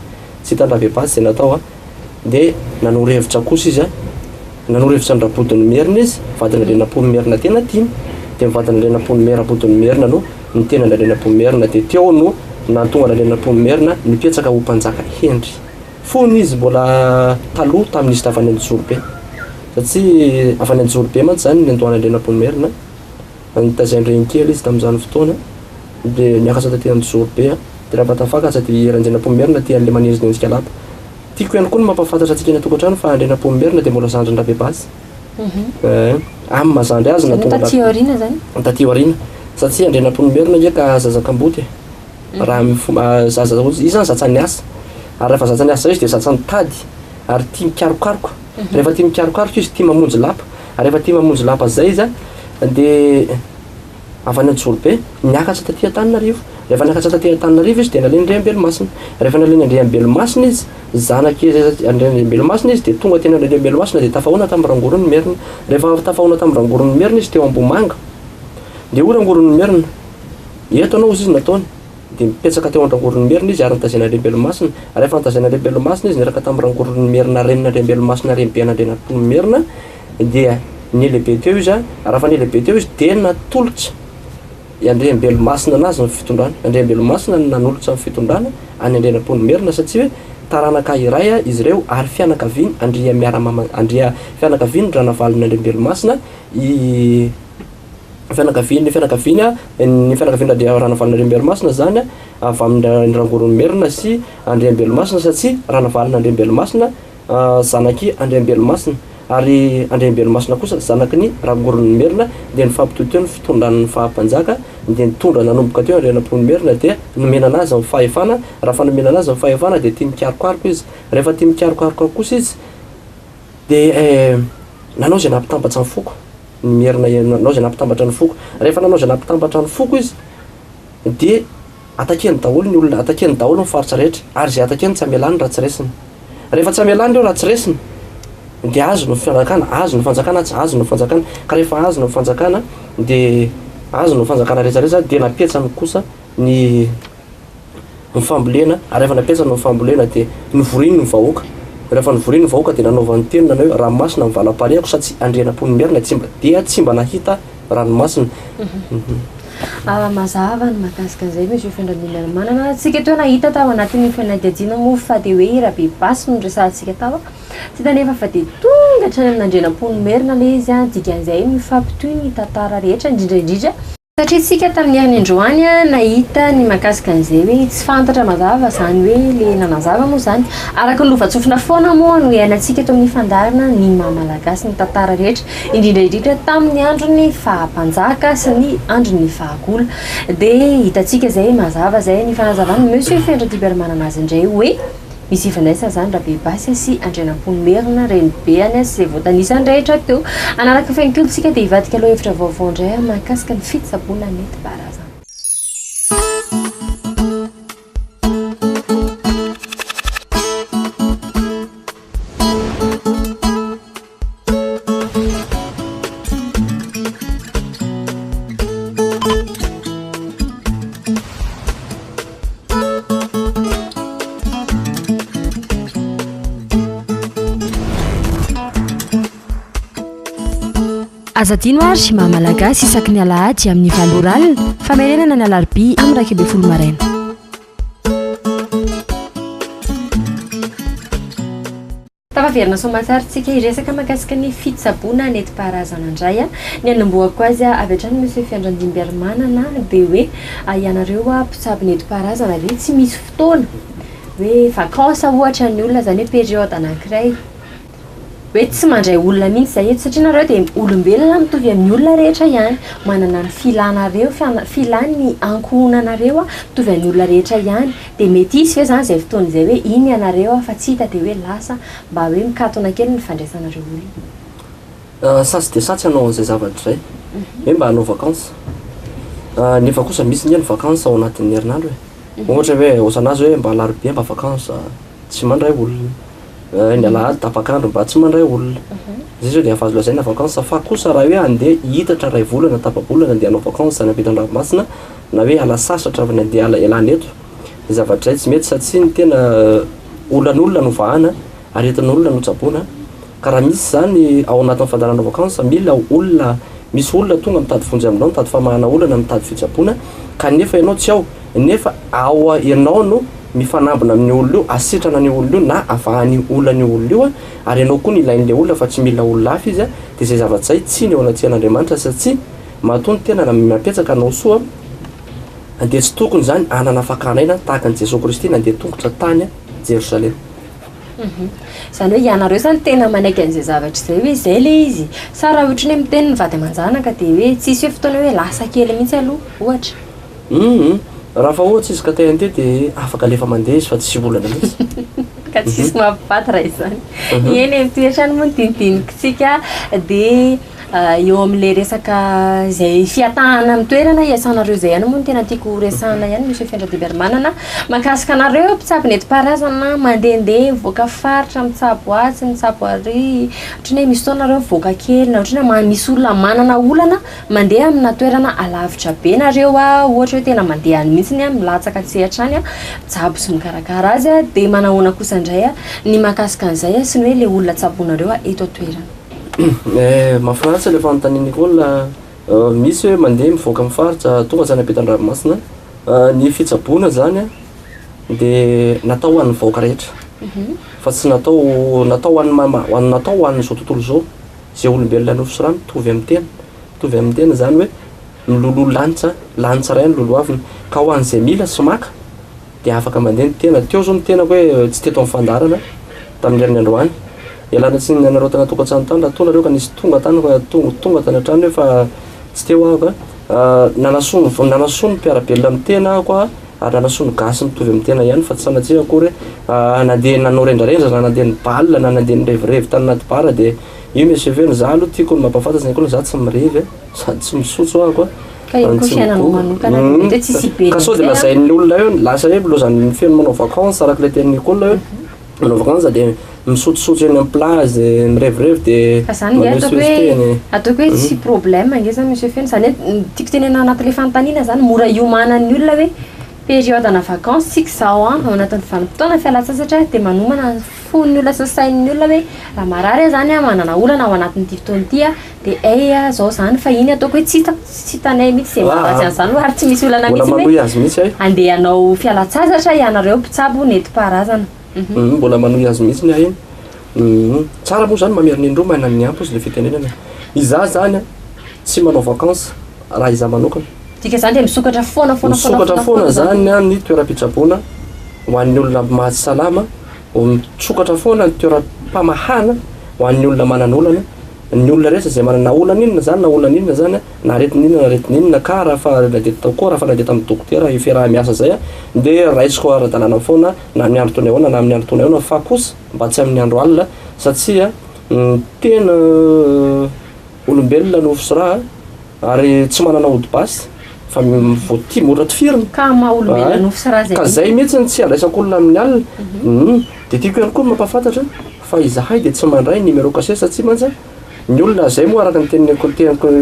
Tsy hitany Rabebasy izay natao dia nanoro-hevitra kosa izy nanoro-hevitra ny Rabodiny Merina izy vadina Andriana Nampomerina tena tiany. Dia mivadina Andriana Nampomerina Rabodiny Merina no ny tena Andriana Nampomerina dia teo no natonga Andriana Nampomerina nipetsaka ho mpanjaka Hendry. Fony izy mbola taloha tamin'izy avy any Anjorobe satria avy any Anjorobe mantsy zany nandoana Andriana Nampomerina nitazain-dreny kely izy tamin'izany fotoana dia niakatra taty Anjorobe dia raha vatafaka sady Andriana Nampomerina tia an'ilay manendriny antsika lapa. Tiako ihany koa no mampafantatra antsika ny atokantrano fa Andriana Nampomerina dia mbola zandriny Rabebasy amin'ny mahazandry azy natonga taty aoriana zany taty aoriana satria Andriana Nampomerina nge ka zazakamboty raha zaza izy zany zatsany asa ary rehefa zatsany asa izy dia zatsany tady ary tia mikarokaroka. Rehefa tia mikarokaroka izy tia mamonjy lapa ary rehefa tia mamonjy lapa zay izy dia avy any Anjorobe niakatra taty Antananarivo. Rehefa niakatra taty Antananarivo izy dia naleny Andriambelomasina. Rehefa naleny Andriambelomasina izy zanaky Andriambelomasina izy dia tonga teny Andriambelomasina dia tafahoana tamin'ny Rangorony Merina. Rehefa tafahoana tamin'ny Rangorony Merina izy teo Ambomanga dia hoy Rangorony Merina eto anao izy nataony dia mipetsaka teo Rangorony Merina izy ary nitazena Andriambelomasina. Rehefa nitazena Andriambelomasina izy niraka tamin'ny Rangorony Merina renina Andriambelomasina renibeny Andriana Nampomerina dia nilehibe teo izy ary rehefa nilehibe teo izy dia natolotra Andriambelomasina anazy ny fitondrana. Andriambelomasina nanolotra ny fitondrana any Andriana Nampomerina satria hoe taranaka iray izy ireo ary fianakaviany Andria fianakaviany raha navalina Andriambelomasina fianakaviany raha navalina Andriambelomasina zany avy amin'ny Rangorony Merina sy Andriambelomasina satria raha navalina Andriambelomasina zanaky Andriambelomasina ary Andriambelomasina kosa zanaky ny Rangorony Merina dia nifampitohy teo ny fitondran'ny fahampanjaka dia nitondra nanomboka teo Andriana Nampomerina dia nomena anazy amin'ny fahefana. Raha fa nomena anazy amin'ny fahefana dia tia mikarokaroka izy. Rehefa tia mikarokaroka kosa izy dia nanao izay nampitambatra ny foko ny Merina nanao izay nampitambatra ny foko. Rehefa nanao izay nampitambatra ny foko izy dia atakeny daholo ny olona atakeny daholo ny faritra rehetra ary izay atakeny tsy amelany raha tsy resiny. Rehefa tsy amelany ireo raha tsy resiny dia azo no fanjakana azo no fanjakana tsy azo no fanjakana ka rehefa azo no fanjakana dia azo no fanjakana rehetrarehetra dia napetsany kosa ny fambolena ary rehefa napetsany ny fambolena dia nivoriny ny vahoaka. Rehefa nivoriny ny vahoaka dia nanaovany teny nanao hoe ranomasina ny valam-parehako satria Andriana Nampomerina dia tsy mba nahita ranomasina. Mazava ny mahakasika an'izay misy fiandram-manana tsika teo nahita tao anatin'ny fianadiadiana moa fa dia hoe Rabebasy no resahantsika tao tsy tanefa fa dia tonga hatrany amin'ny Andriana Nampomerina ilay izy dikan'izay mifampitohy ny tantara rehetra indrindra satria tsika tamin'ny any androany nahita ny mahakasika an'izay hoe tsy fantatra mazava zany hoe le nanazava moa zany araka ny lovatsofina foana moa no iainantsika teo amin'ny fandarana ny mahamalagasy ny tantara rehetra indrindra tamin'ny androny fahampanjaka sy ny androny fahagola dia hitantsika zay mazava zay ny fanazavany monsieur Fiandratiam-Piaramanana azy indray hoe misy ifandraisana zany Rabebasy sy Andriana Nampomerina renibeany sy voatanisany rehetra teo. Anaraka fiankulontsika dia hivadika aloha hevitra vaovao indray mahakasika ny fitsaboana nentim-paharazana. Azadino ary mahamalagasy isaky ny alahady amin'ny valoralina famerenana ny alarobia amin'ny 20 maraina. Tafaverina somatsaritsika iresaka mahakasika ny fitsaboana nentim-paharazana indray ny anamboako azy avy hatrany monsieur Fiandratiam-Piaramanana dia hoe ianareo mpitsabo nentim-paharazana ve tsy misy fotoana hoe vakansa ohatra ny olona zany hoe période anankiray hoe tsy mandray olona mihitsy zay eto satria nareo dia olombelona mitovy amin'ny olona rehetra ihany manana ny filanareo filany ankohonanareo a mitovy amin'ny olona rehetra ihany dia mety isy hoe zany zay fotoana izay hoe iny ianareo fa tsy hita dia hoe lasa mba hoe mikatona kely ny fandraisanareo olona sasy dia satsy anao an'izay zavatra zay hoe mba hanao vakansa nefa kosa misy ny vakansa ao anatin'ny herinandro ohatra hoe osanazy hoe mba alarobia mba vakansa tsy mandray olona ny alahady tapakandro mba tsy mandray olona zay zao dia afazo lazaina vakansa fa kosa raha hoe andeha hitatra ray volana tapabolana andeha hanao vakansa ny ampitan-dranomasina na hoe ala sasatra ny andeha ialany eto zavatra zay tsy mety satsia ny tena olan'olona no vahana ary entin'olona no tsaboana ka raha misy zany ao anatin'ny fandaranao vakansa mila olona misy olona tonga mitady vonjy aminao mitady famahana olana mitady fitsaboana kanefa ianao tsy ao nefa ao ianao no mifanambina amin'ny olona io asitrana ny olona io na avahany olana olona io ary ianao koa ny ilain'ilay olona fa tsy mila olona hafa izy dia zay zavatra zay tsy ny eo anaty-an'Andriamanitra satsia mahatony tena mampiatsaka anao soa andeha tsy tokony zany anana fakanaina tahaka an'i Jesosy Kristy nandeha tongotra tany Jerosalema zany hoe ianareo zany tena manaiky an'izay zavatra zay hoe zay le izy sa raha ohatra ny miteny ny vady aman-janaka dia hoe tsisy hoe fotoana hoe lasa kely mihitsy aloha ohatra raha fa ohatsy izy ka te andeha dia afaka alefa mandeha izy fa tsy olana mihitsy ka tsisy mampifaty raha izany eny mitoetrany moa ny dinidinikintsika dia eo amin'ilay resaka zay fiatahana amin'ny toerana iasanareo zay ihany moa no tena tiako resahana ihany misy fiandradiabiarmanana mahakasika anareo mpitsabo nentim-paharazana mandehandeha mivoaka faritra mitsabo atsy mitsabo ary ohatrany hoe misy fotoanareo mivoaka kely na ohatrany hoe misy olona manana olana mandeha amina toerana alavitra be nareo ohatra hoe tena mandeha any mihitsy ny milatsaka tsehatrany mitsabo sy mikarakara azy dia manahoana kosa indray ny mahakasika an'izay sy ny hoe le olona tsabonareo eto toerana mahafinaritra le fanontanianako olona misy hoe mandeha mivoaka mifaritra tonga zany ampitan-dranomasina ny fitsaboana zany dia natao ho an'ny vahoaka rehetra fa tsy natao ho an'ny zao tontolo zao zay olombelona nofo sy rano mitovy amin'ny tena zany hoe milolo lanitra ray ny lolo aviny ka ho an'izay mila sy maka dia afaka mandeha ny tena teo zao ny tena hoe tsy teto amin'ny fandarana tamin'ny herin'ny androany ialana tsy nanareo tana tokantrano tany raha tonareo ka nisy tonga tany tany an-trano hoe fa tsy teo ahako nanasono mpiarabelona amin'ny tena ahako ary nanasono gasy mitovy amin'ny tena ihany fa tsy sanatsika akory nandeha nanao rendrarendra na nandeha ny balina na nandeha ny revirevy tany anaty bara dia io meseveny za aloha tiako ny mampafantatry ny koa za tsy mirevy sady tsy misotso ahako ka sao dia lazain'ny olona eo lasa hoe lozany feno manao vakansa araka le tenin'ny olona eo manao vakansa dia misotsosotso eny amin'ny plage mirevirevy dia zany ataoko hoe tsy problème nge zany monsieur feno zany hoe tiako tenena anaty le fanontaniana zany mora iomanan'ny olona hoe période ana vacance tsika zao ao anatin'ny vanim-potoana fialatsasatra dia manomana fon'ny olona sy sain'ny olona hoe raha marary zany manana olana ao anatin'ity fotoana ity dia zao zany fa iny ataoko hoe tsy hitanay mihitsy zay maratsy an'izany ary tsy misy olana mihitsy andeha anao fialatsasatra ianareo mpitsabo nentim-paharazana mbola manohy azy mihitsy ny ahiny tsara moa zany mameriny indro mahina ny ampy izy le fitenenana iza zany tsy manao vakansa raha iza manokana tika zany dia misokatra foana zany ny toeram-pitsaboana ho an'ny olona mahatsy salama misokatra foana ny toeram-pamahana ho an'ny olona manan'olana ny olona rehetra zay manana olan'inona zany na olan'inona zany na aretin'inona ka raha fa nadeha tao koa raha fa nadeha tamin'ny dokotera iferaha miasa zay dia raisiko ara-dalàna foana na amin'ny andro tony ahoana na amin'ny andro tony ahoana fa kosa mba tsy amin'ny andro alina satria tena olombelona nofo sy raha ary tsy manana odi-basy fa voaty moratry firina ka zay mihitsy tsy alaisako olona amin'ny alina dia tiako ihany koa mampafantatra fa izahay dia tsy mandray numéro cachet satsia mantsy ny olona zay moa araka ny teniko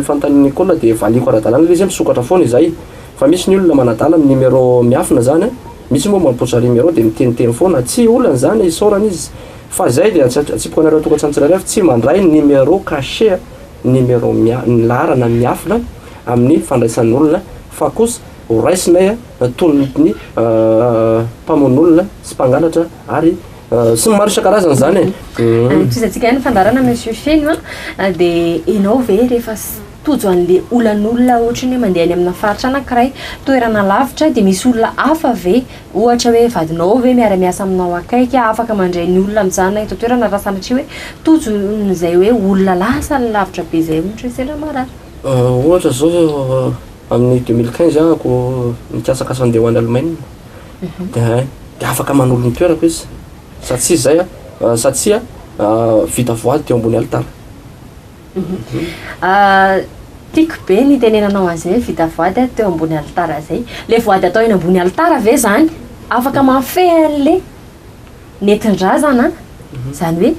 fanontanian'ny olona dia valiko ara-dalàna le izy misokatra foana izay fa misy ny olona manadala amin'ny numéro miafina zany misy moa mampotra numéro dia miteniteny foana tsy olana zany isaorana izy fa zay dia atsipoko anareo tokantrano tsirairay fa tsy mandray numéro cachet numéro larana miafina amin'ny fandraisan'ny olona fa kosa ho raisinay tony ny mpamon'olona sy mpangalatra ary sy maro isan-karazany zany antsika ihany fandarana monsieur Feno dia enao ve rehefa tojo an'le olan'olona ohatra ny hoe mandeha any amina faritra anankiray toerana lavitra dia misy olona hafa ve ohatra hoe vadinao ve miara-miasa aminao akaiky afaka mandray ny olona mijanona eto toerana raha sanatria hoe tojo n'izay hoe olona lasa ny lavitra be izay ohatra hoe sendra marary ohatra zao amin'ny 2015 ako mikasakasa andeha ho any Allemagne dia afaka manolo ny toerako izy satsia zay satsia vita voady teo ambony alitara tiako be ny tenenanao an'izay vita voady teo ambony alitara zay le voady atao eny ambony alitara ve zany afaka mafehy an'le nentin-drazana zany hoe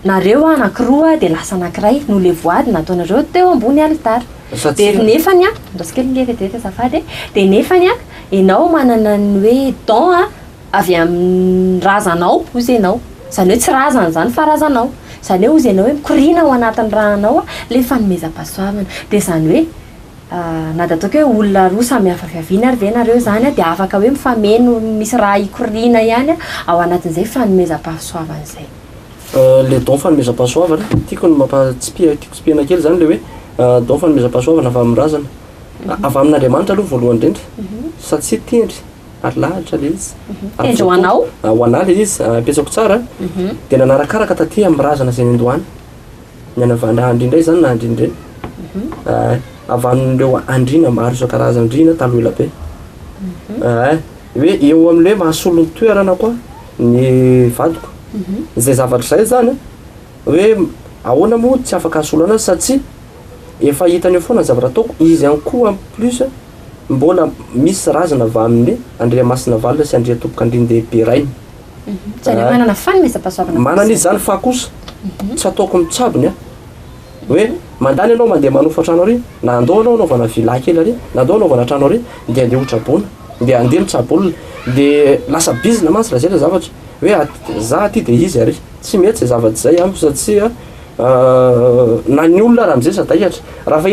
nareo anankiroa dia lasa anankiray no le voady nataonareo teo ambony alitara dia nefany ndrosikely ngevetivety azafady dia nefany ianao manana ny hoe don avy amin'ny razanao ozy ianao zany hoe tsy razana zany fa razanao zany hoe ozy ianao hoe mikorina ao anatin'ny rahanao le fanomezam-pahasoavana dia zany hoe na dia ataoko hoe olona roa samy hafa fiaviana ary ve nareo zany dia afaka hoe mifameno misy raha ikorina ihany ao anatin'izay fanomezam-pahasoavana izay le don fanomezam-pahasoavana tiako ny tiako tsipihana kely zany le hoe don fanomezam-pahasoavana avy amin'ny razana avy amin'Andriamanitra aloha voalohany indrindra satsia tendry ary lahatra le izy tendry ho anao ho anao le izy apetsako tsara dia nanarakaraka taty amin'ny razana izay nindohany ny anavana andrindray zany na andrindray avy amin'ireo andrina maro isan-karazan-drina taloha ela be hoe eo amin'le mahasolo ny toerana koa ny vadiko izay zavatra izay zany hoe ahoana moa tsy afaka hasolo anazy satsia efa hitany eo foana ny zavatra ataoko izy ihany koa en plus mbola misy razana avy amin'ny Andriamasina valina sy Andria tomboka andrin-dehibe rainy manana fanomezam-pahasoavana manana izy zany fa kosa tsy ataoko mitsabony hoe mandany ianao mandeha manofa trano ary na andao anao anaovana villa kely ary na andao anaovana trano ary dia andeha hotrabona dia andeha mitsabolona dia lasa bizina mantsy raha zay le zavatra hoe za aty dia izy ary tsy mety zay zavatra zay amiko satsia na ny olona raha amizay sadahatra raha fa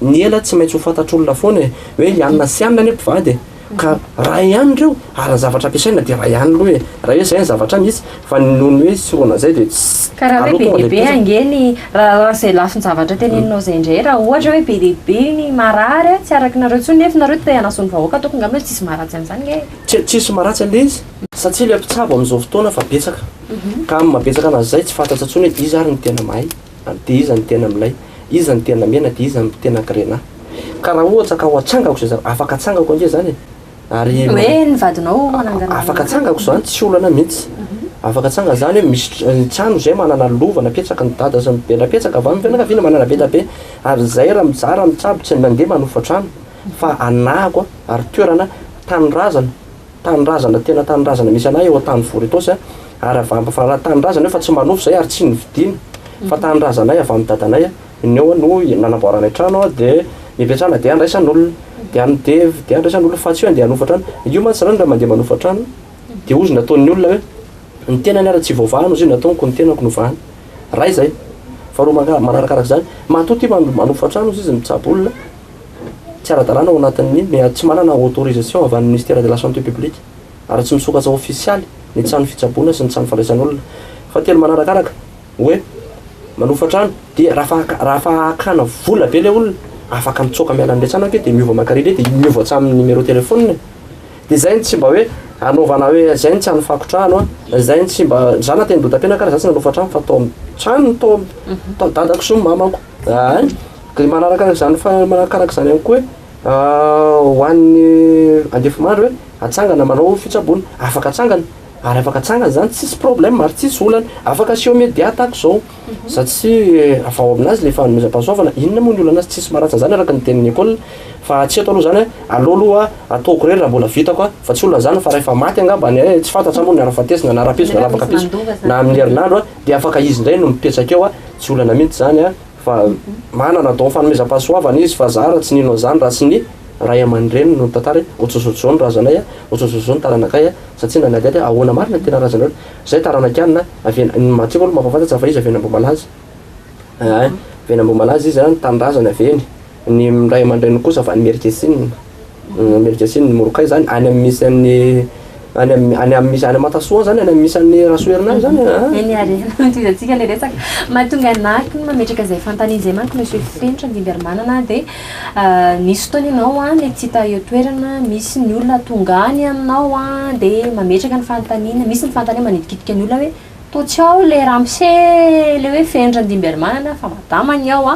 ny ela tsy maintsy ho fantatr'olona foana hoe ianona sy ianona ny mpivady ka raha ihany reo ary ny zavatra ampiasaina dia raha ihany aloha raha hoe zay ny zavatra misy fa noho ny hoe sirona zay dia ka raha hoe be diaibe angeny raha zay lafiny zavatra teneninao zay indray raha ohatra hoe be diaibe ny marary tsy araka nareo tsony nefa nareo te hanasony vahoaka ataoko ngamba hoe tsisy maratsy amin'izany nge tsisy maratsy an'le izy satsia le mpitsabo amin'izao fotoana fa betsaka ka amin'ny mabetsaka anazy zay tsy fantatra tsony hoe izy ary ny tena mahay dia iza ny tena milay iza ny tena mena dia iza ny tena kirena ka raha ohatra ka ho atsangako zay afaka atsangako ange zany ary hoe ny vadinao manangana afaka atsangako zany tsy olana mihitsy afaka atsanga zany hoe misy trano zay manana lova napetraka ny dada sy be napetraka avy amin'ny fianakaviana manana be be ary zay raha mizara mitsabo tsy mandeha manofa trano fa anahako ary toerana tanyrazana tena tanyrazana misy anay eo tany vory etosy ary avy fa raha tanyrazana fa tsy manofo zay ary tsy nividiana fa tanyrazanay avy amin'ny dadanay neo no nanamboaranay trano dia mipetrana dia andraisan'olona dia andraisan'olona fa tsy hoe andeha hanofa trano io mantsy rany raha mandeha manofa trano dia ozy nataon'ny olona hoe ny tenany ara tsy voavahana ozy io nataonko ny tenako novahana raha izay fa roa manarakaraka zany matoa ty manofa trano izy mitsabo olona tsy ara-dalàna ao anatin'ny tsy manana autorisation avy amin'ny ministère de la santé publique ary tsy misokatra ofisialy ny tsano fitsaboana sy ny tsano fandraisan'olona fa telo manarakaraka hoe manofa trano dia raha fa hakana vola be le olona afaka mitsoka miala an'le trano ake dia miova makarily dia miova hatsamin'ny numéro téléphone dia zay ny tsy mba hoe anaovana hoe zay ny tsy hanofako trano zay ny tsy mba zana teny dota-pianakara za tsy nanofa trano fa atao trano tao dadako sy mamako manarakaraka zany fa manarakaraka zany ihany koa hoe ho an'ny andefomandry hoe atsangana manao fitsaboana afaka atsangana ary afaka atsangana zany tsisy problème ary tsisy olana afaka asio média tahako zao satsia avao aminazy le fanomezam-pahasoavana inona moa ny olana azy tsisy maratsy zany araka ny tenin'ny école fa tsy eto aloha zany aloha ataoko rery raha mbola vitako fa tsy olona zany fa rehefa maty angambany tsy fantatra moa ny ara-fatesina na ara-piso na lavaka piso na amin'ny herinandro dia afaka izy indray no mipetraka eo tsy olana mihitsy zany fa manana don fanomezam-pahasoavana izy fa za raha tsy ninao zany raha tsy ny ray aman-dreny no tantara ohatrozotzao ny razanay ohatrozotzao ny taranakay satsia nanadiady ahoana marina tena razana zay taranakanina matsiko aloha mampafantatsa fa izy avenam-bomalaza avenam-bomalaza izy ny tanindrazana aveny ny ray aman-dreny kosa fa ny merikesiny ny morokay zany any amin'ny misy amin'ny any misy any matasoa zany any misy any rasoerinazy zany eny arena toizatsika le resaka mahatonga anaky no mametraka zay fantaniana zay manko monsieur Fenitra Ndimbermanana dia nisy fotoana ianao a le tsy hita eo toerana misy ny olona tonga any aminao a dia mametraka ny fantaniana misy ny fantaniana manitikitika ny olona hoe totsy ao le ramose le hoe Fenitra Ndimbermanana fa madamany ao a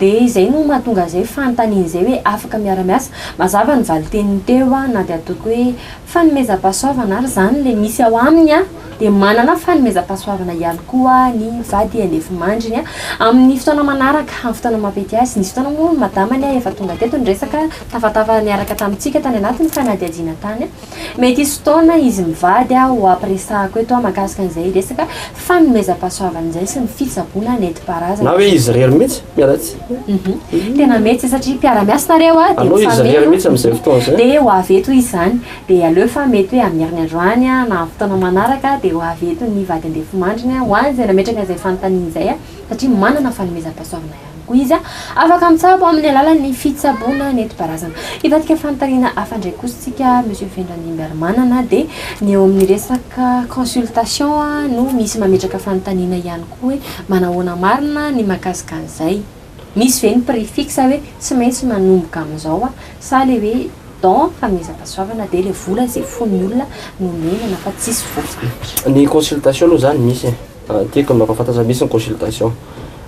dia izay no mahatonga zay fantaniana zay hoe afaka miara-miasa mazava ny valiteniny teo a na dia ataoko hoe fanomezam-pahasoavana ary zany le misy ao aminy a dia manana fanomezam-pahasoavana ihany koa ny vady andefimandriny a amin'ny fotoana manaraka amin'ny fotoana mampety azy nisy fotoana moa madamany a efa tonga teto ny resaka tafatava niaraka tamintsika tany anatin'ny fanadiadiana tany a mety isy fotoana izy mivady a ho ampiresahako eto a mahakasika an'izay resaka fanomezam-pahasoavana izay sy ny fitsaboana nentim-paharazana na hoe izy rery mihitsy miaratsy tena mety satria mpiara-miasa nareo a allo izy rery mihitsy amin'izay fotoana zay dia ho avy eto izy zany dia aleo fa mety hoe amin'ny herin'ny androany a na amin'ny fotoana manaraka dia ho avy eto ny vady andefimandriny a ho any zay nametraka an'izay fanontaniana izay a satria manana fanomezam-pahasoavana ihany koa izy a afaka mitsabo amin'ny alalan'ny fitsaboana nentim-paharazana hivadika fanontaniana hafa ndraiky kosa tsika monsieur Fenitra Ndimbermanana dia ny eo amin'ny resaka consultation a no misy mametraka fanontaniana ihany koa hoe manahoana marina ny mahakasika an'izay misy ve ny prix fixe hoe tsy maintsy manomboka amin'izao a sa le hoe don fanomezam-pahasoavana dia le vola zay fon'ny olona nomenana fa tsisy vola ny consultation aloha zany misy tiako ny mampafantatra misy ny consultation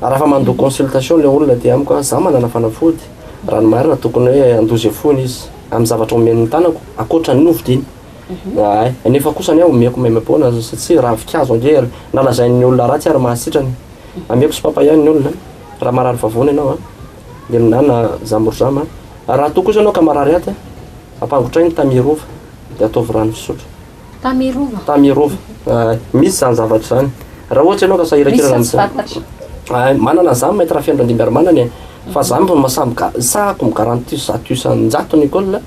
raha fa mandoha consultation le olona dia amiko za manana fanafody raha ny marina tokony hoe andozy fony izy amin'ny zavatra omen'ny tanako akoatra ny novidiny nefa kosa ny aho omeko maimapona satsia raha vikazo angery nalazain'ny olona ratsy ary mahasitrany ameko sy papa ihany ny olona raha marary vavony ianao dia minana zamborzama raha toko izy anao ka marary aty ampangotrainy tamirova dia ataovy rano fisotro tamirova misy zany zavatra zany raha ohatry ianao ka sahirakira manana zany mahita raha Fenitra Ndimbermanana fa za masamby sahako migaranty zato isan-jato ny école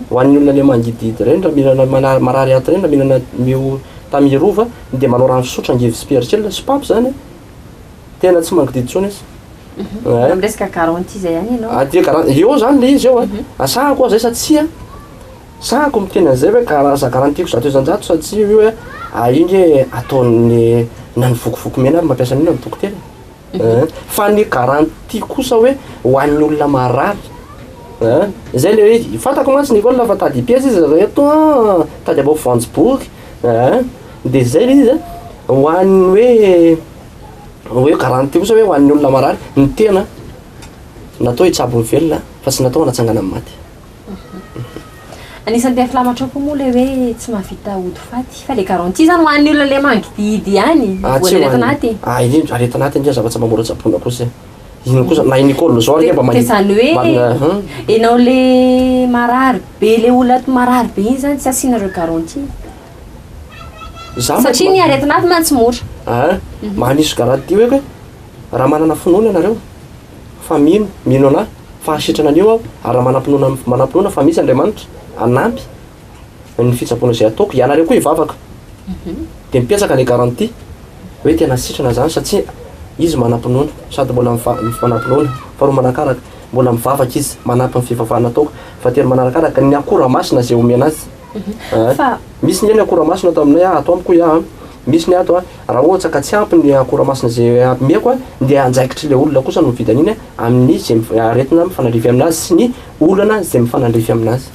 ho an'ny olona le mangididy reny raha mihinana marary aty reny raha mihinana mio tamirova dia manao rano fisotro angivy sy persil sy papy zany tena tsy mangididy tsony izy resaka garantie zay ihany ianao dia eo zany le izy eo sahako zay satsia sahako miteny an'izay hoe karaza garantiko zato isan-jato satsia io hoe inge ataon'ny nany vokovoko mena ary mampiasa an'ino amin'ny dokotera fa ny garantie kosa hoe ho an'ny olona marary zay le hoe fantako mantsy ny olona fa tady pièce izy reto tady abo vanjoboky dia zay le izy ho an'ny hoe garantie kosa hoe ho an'ny olona marary ny tena natao hitsabo ny velona fa tsy natao hanatsangana amin'ny maty anisan'ny tena filamatrako moa le hoe tsy mahavita ody faty fa le garantie zany ho an'ny olona le mangididy ihany voaletanaty aretanaty ndray zava-tsy mamoratsapona kosa iny kosa na iny école zao ary mba zany hoe ianao le marary be le olona marary be iny zany tsy asianareo garantie satria ny aretanaty mantsy mora manisy garantie hoe raha manana finoana ianareo fa mino anahy fa hasitrana an'io aho ary raha manam-pinoana fa misy Andriamanitra anampy ny fitsaboana izay ataoko ianareo koa hivavaka dia mipetraka ny garantie hoe tena sitrana zany satria izy manam-pinoana sady mbola manam-pinoana faharoa manakaraka mbola mivavaka izy manampy ny fivavahana ataoko fa tena manarakaraka ny akora masina zay omena azy misy ny eny akora masina atao aminay atao amiko ia misy ny ato raha ohatra ka tsy ampy ny akora masina zay ampimeko dia anjaikitry le olona kosa no vidan'iny amin'ny zay aretina mifanandrify aminazy sy ny olana zay mifanandrify aminazy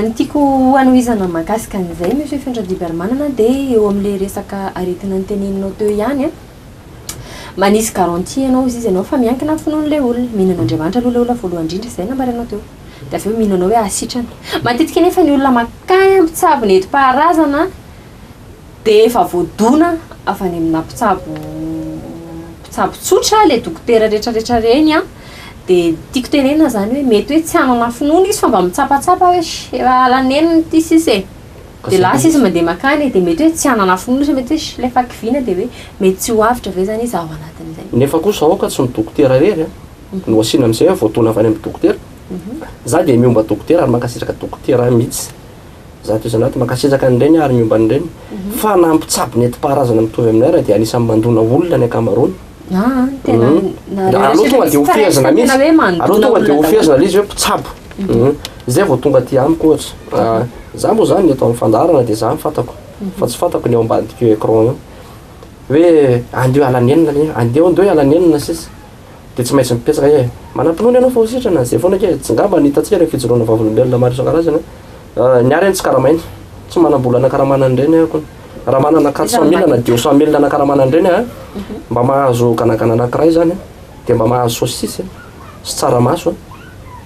ny tiako hanohizana mahakasika an'izay monsieur Fenitra Ndimbermanana dia eo amin'le resaka aretina ny teneninao teo ihany manisy garantie ianao izy ianao fa miankina finoan'le olona mihinanao Andriamanitra aloha le olona voalohany indrindra izay nambaranao teo dia avy eo mihinanao hoe asitrany matetika nefa ny olona makany ampitsabo nentim-paharazana dia efa voadona avy any amina mpitsabo tsotra le dokotera rehetrarehetra reny dia tiako tenena zany hoe mety hoe tsy hanana finoana izy fa mba mitsapatsapa hoe efa alaneniny ty sisy dia lasa izy mandeha makany dia mety hoe tsy hanana finoana izy mety hoe lefa kiviana dia hoe mety tsy ho avitra ve zany izy ao anatin'izay nefa kosa aoka tsy ny dokotera rery no asiana amin'izay hoe voadona avy any amin'ny dokotera za dia miomba dokotera ary mankasitraka dokotera mihitsy za toy zanaty mankasitraka an'ireny ary miomba an'ireny fa nampitsabo nentim-paharazana mitovy aminay raha dia anisan'ny mandona olona ny akamaroany aloha tonga dia hofezana mihitsy aloha tonga dia hofezana le izy hoe mpitsabo zay vao tonga ty amiko ohatra za moa zany atao amin'ny fandarana dia za fantako fa tsy fantako ny ao ambadik'io écran io hoe andeo alanenina andeo andeo alanenina sisa dia tsy maintsy mipetraka e manampinoany ianao fa ho sitrana zay foana ke tsy ngamba nitatsika ny fijoroana vavolombelona maro isan-karazany ny ary any tsy karamainy tsy manam-bolana karamanany ireny ako raha manana 400 000 na 200 000 na karamanany ireny a mba mahazo ganagana anankiray zany dia mba mahazo saucisse sy tsaramaso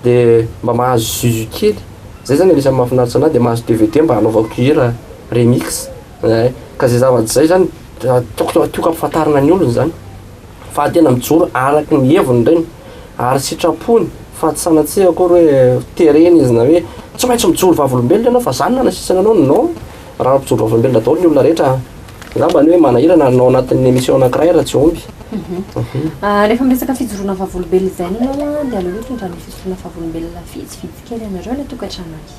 dia mba mahazo zuzu kely zay zany anisan'ny mahafinaritra anahy dia mahazo DVD mba hanaovako hira remix ka zay zava-tsy zay zany tioko ampifantarina ny olony zany fa tena mijoro araky ny heviny ireny ary sitrapony fa tsy sanatsy akory hoe tereny izy na hoe tsy maintsy mijoro vavolombelona ianao fa zany nanasisana anao no raha mijoro vavolombelona daholo ny olona rehetra ngamba ny hoe manahirana anao anatin'ny émission anankiray raha tsy omby rehefa miresaka fijoroana vavolombelona izay anao dia aleo ohatra indra ny fijoroana vavolombelona vitsivitsy kely anareo ny tokantrano aky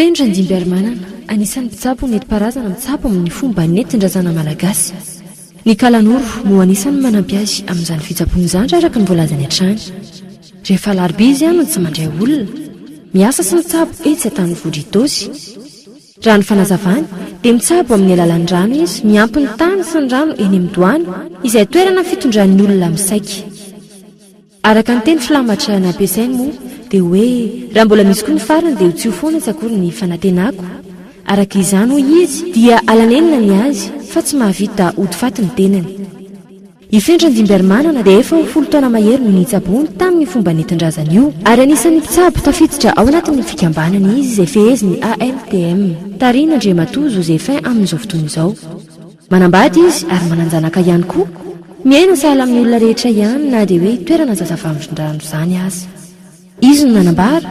fendra ndimbiary-manana anisan'ny mpitsapo nenti-parazana mitsapo amin'ny fomba nentindrazana malagasy ny kalanoro no anisan'ny manampy azy amin'izany fitsapony izany araka ny voalazany hatrany rehefa larobia izy ihany no tsy mandray olona miasa sy mitsapo etsy atany vodritosy raha ny fanazavany dia mitsapo amin'ny alalan'ny rano izy miampy ny tany sy ny rano eny amin'ny-doany izay toerana fitondran'ny olona misaika araka ny teny filamatra nampiasainy moa dia hoe raha mbola misy koa ny farany dia ho tsy ho foana tsy akory ny fanantenako araka izany hoy izy dia alanenina ny azy fa tsy mahavita hodifaty ny tenany ifendra ny dimbiary-manana dia efa ho 10 taona mahery no nitsabony tamin'ny fomba netindrazana io ary anisan'ny mpitsabo tafiditra ao anatin'ny fikambanany izy izay feheziny AMTM Tarina Andriamatoa Josephin amin'izao fotoana izao manambady izy ary mananjanaka ihany koa miaina sahala amin'ny olona rehetra ihany na dia hoe toerana zazavamindrandrano izany azy izy no nanambara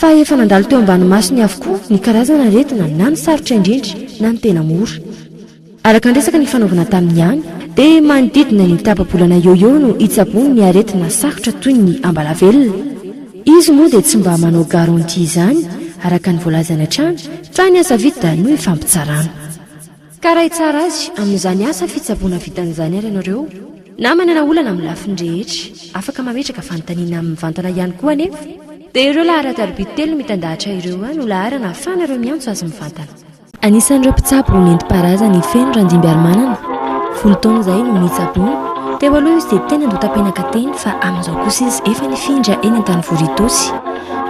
fa efa nandalo teo ambanomasony avokoa ny karazana aretina na ny sarotra indrindra na ny tena mora araka nresaka ny fanaovana taminy ihany dia manodidina ny tapabolana eo no hitsabony ny aretina sarotra toy ny ambalavelona izy moa dia tsy mba manao garanti izany araka ny voalazana hatrany fa ny asa vita no ifampitsarana ka raha itsara azy amin'izany asa fitsaboana vitan'izany ary ianareo na manana olana amin'ny lafiny rehetra afaka mametraka fanontaniana amin'ny vantana ihany koa anefa dia ireo lahara-tarobia telo mitandahatra ireo no laharana ahafahanareo miantso azy mivantana anisan'ireo mpitsabo nenti-parazana ifendra ndimbiary-manana 10 taona izay no nitsabony teo aloha izy dia tena andotam-penaka teny fa amin'izao kosa izy efa nifindra eny an-tany voritosy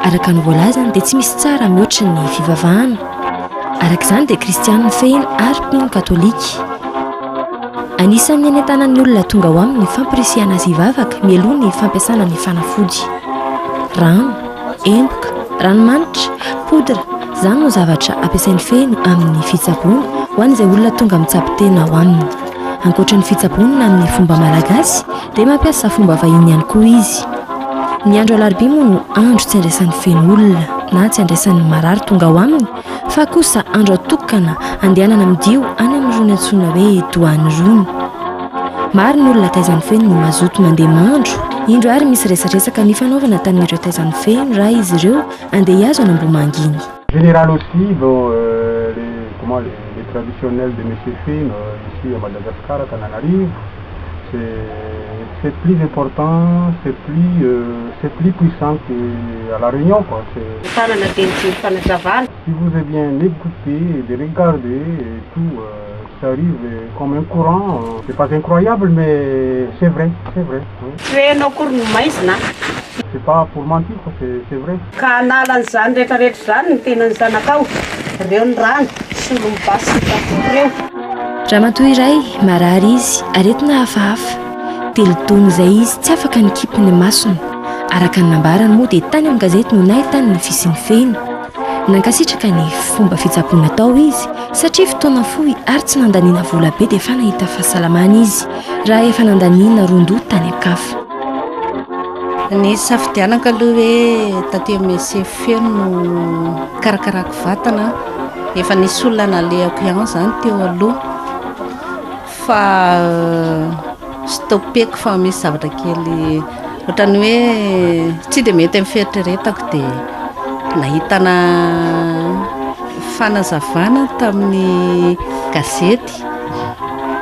araka ny voalazany dia tsy misy tsara mihoatra ny fivavahana araka izany dia kristianina fehiny ary mpino katolika anisan'ny anentanan'ny olona tonga ao amin'ny fampirisiana azy hivavaka mialoha ny fampiasana ny fanafody rano emboka ranomanitra podra izany no zavatra ampiasain'ny fehiny amin'ny fitsaboana ho an'izay olona tonga mitsapo tena ao aminy ankoatra ny fitsaboana amin'ny fomba malagasy dia mampiasa fomba vahiny ihany koa izy ny andro alarobia moa no andro tsy andraisan'ny fehiny olona na tsy andraisan'ny marary tonga ao aminy fa kosa andro atokana andehanana midio any amin'ny rony antsoina hoe doany rony maro ny olona taizan'ny fehiny no mazoto mandeha mandro indro ary misy resaresaka ny fanaovana tamin'ireo taizan'ny fehiny raha izy ireo andeha hiazo any ambomanginy général aussi les traditionnels de monsieur Fehine ici à Madagascar à Tananarive c'est plus important, c'est plus puissant qu'à La Réunion, quoi. Si vous avez bien écouté, de regarder et tout, ça arrive comme un courant. C'est pas incroyable, mais c'est vrai, c'est vrai. Oui. C'est pas pour mentir, c'est vrai. Ramatoa iray marary izy aretina hafahafa telotony izay izy tsy afaka nikipy ny masony araka ny nambarany moa dia tany amin'ny gazety no nahitany ny fisin'ny fehiny nankasitraka ny fomba fitsaboana tao izy satria fotoana fohy ary tsy nandaniana vola be dia efa nahita fahasalamana izy raha efa nandaniana rondoa tany akafa ny safidianaka aloha hoe taty monsieur Fehiny no karakarako vatana efa nisy olona nalehako ihany izany teo aloha fa stopeko fa misy zavatra kely ohatrany hoe tsy dia mety amin'ny fieritreretako dia nahitana fanazavana tamin'ny gazety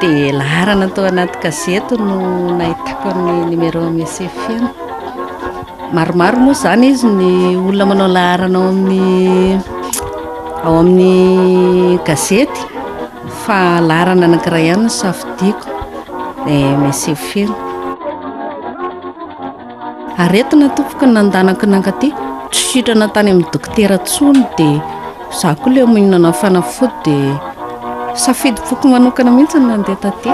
dia laharana tao anaty gazety no nahitako ny numéro MCFM. Maromaro moa zany izy ny olona manao laharana ao amin'ny gazety fa laharana anankiray ihany ny safidiako MCFM. Aretina tompoko nandanako nankaty tsy sitrana tany amin'ny dokotera tsony dia za koa ilay mihinana fanafody dia safidy boky manokana mihitsy ny nandeha taty.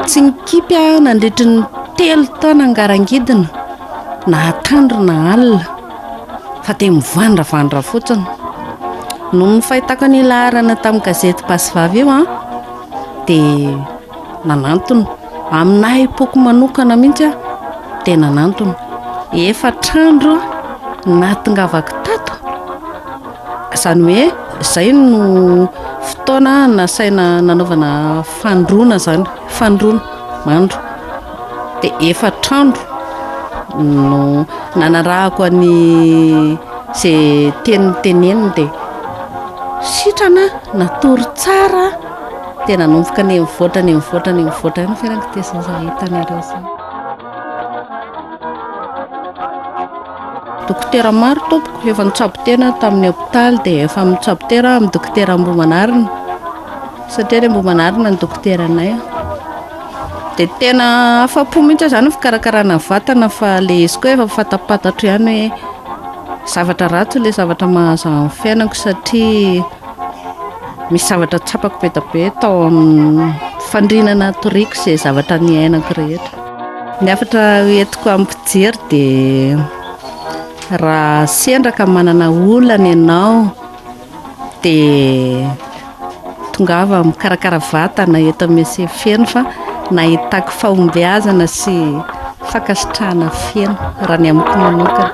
Tsy nikipy nandritry ny 3 taona angarangidina na atandro na alina fa dia mivandravandra fotsiny noho ny fahitako ny laharana tamin'ny gazety Basivavy eo dia nanantony aminahy boky manokana mihitsy dia nanantony 4 andro natongavako tato izany hoe izay no fotoana nasaina nanaovana fandroana zany fandroana mandro dia 4 andro no nanarahako any izay teneniny dia sitrana natory tsara dia nanomboka ny mivoatra ny fiarankitesana izay hitanareo zany. Dokotera maro tompoko efa nitsabo-tena tamin'ny hôpitaly dia efa mitsabo-tena amin'ny dokotera Ambohimanarina satria Ambohimanarina ny dokoteranay dia tena afa-po mihitsy zany fikarakarana vatana fa ilay izy koa efa fatapatatro ihany hoe zavatra ratsy ilay zavatra mahazo amin'ny fiainako satria misy zavatra tsapako be da be tao amin'ny fandrinana toriko izay zavatra ny ainako rehetra. Ny afatra hoentiko amin'ny mpijery dia raha sendraka manana olana ianao dia tongava mikarakara vatana eto MCFM fa nahitako fahombiazana sy fankasitrahana feno raha ny amiko manokana.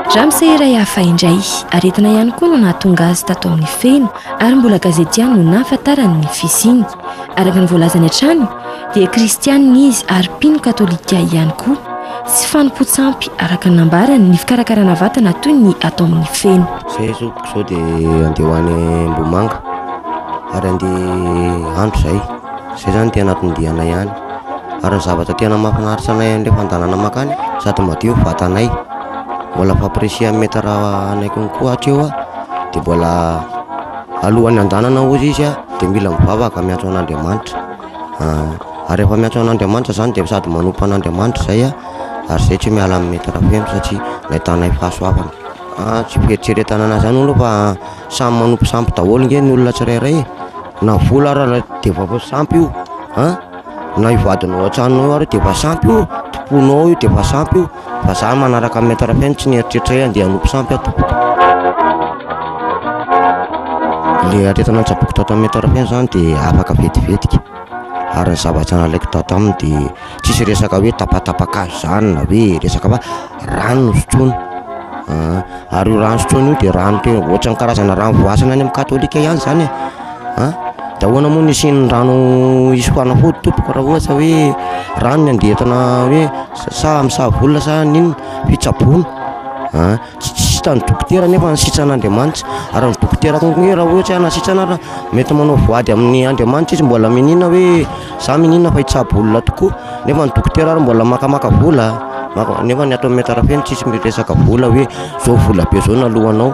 Raha misy iray hafa indray aretina ihany koa no nahatonga azy tato amin'ny feno ary mbola gazety ihany no nahafantarany ny fisiany. Araka ny voalazany hatrany dia kristianina izy ary mpino katolika ihany koa. Tsy fanompoantsampy araka ny nambarany ny fikarakarana vatana toy ny atao amin'ny feno. Zay sopiko zao dia andeha ho any Mbomanga ary andeha andro zay zany tena tondiana ihany ary ny zavatra tena mahafinaritra anay an'ilay fandanana makany sady madio vatanay mbola fampirisia mety raha anaiko koa hatreo dia mbola alohan'ny andanana ozy izy dia mila mivavaka miantso an'Andriamanitra ary rehefa miantso an'Andriamanitra zany dia sady manompo an'Andriamanitra zay ary zay tsy miala amin'ny mety raha feno satria nahitanay fahasoavana tsy fieritreretana anazy zany olo fa samy manompo sampy daholo nge ny olona tsirairay na vola raha dia efa sampy io na ivadinao an-tranonao ary dia efa sampy io toponao io dia efa sampy io fa za manaraka amin'ny mety raha feno tsy nieritreritra andeha hanompo sampy tompoko. Le aretina nitsaboako tao tamin'ny mety raha feno zany dia afaka vetivetika ary ny zavatra nalaiko tao taminy dia tsisy resaka hoe tapatapakazo zany na hoe resaka fa rano no sotroina ary io rano sotroina io dia rano tena ohatran'ny karazana rano voasana any amin'ny katolika ihany zany da ahoana moa nisiny rano isy fanafody tompoko raha ohatra hoe rano ny andehatana hoe sa misavolona sa nino fitsaboana tsy tany dokotera nefa nisitrana an'Andriamanitra ary ny dokotera konko raha ohatra nasitrana raha mety manao voady amin'ny Andriamanitra izy mbola minina hoe za minina fa hitsabo olona tokoa nefa ny dokotera ary mbola makamaka vola nefa ny atao mety raha feno tsisy miresaka vola hoe zao vola be zao nalohanao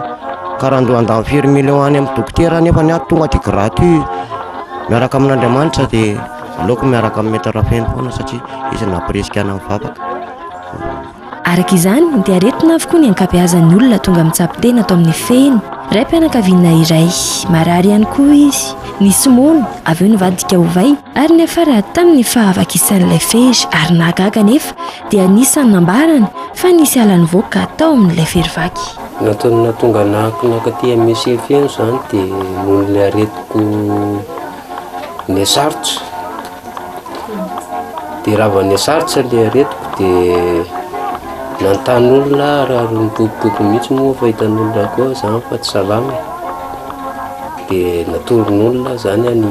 ka raha ndo andany firy million any amin'ny dokotera nefa ny ato tonga dia gratuit miaraka amin'Andriamanitra dia aleoko miaraka amin'ny mety raha feno foana satria izy napiresika ana mivavaka. Araka izany dia aretina avokoa ny ankabeazan'ny olona tonga mitsabo-tena atao amin'ny feno. Ray mpianakaviana iray marary ihany koa izy nisy mono avy eo nivadika ovay ary nefa tamin'ny fahavakisani'ilay fery ary nahagaga nefa dia anisany nambarany fa nisy alany voaka tao amin'ilay fery-vaky. Natonga nakaty MCFM zany dia noho ilay aretiko ny sarotra dia raha vao ny sarotra ilay aretiko dia nantan'olona raha nipopopoky mihitsy moa fahitan'olona koa zany fa tsy salama dia natoron'olona zany any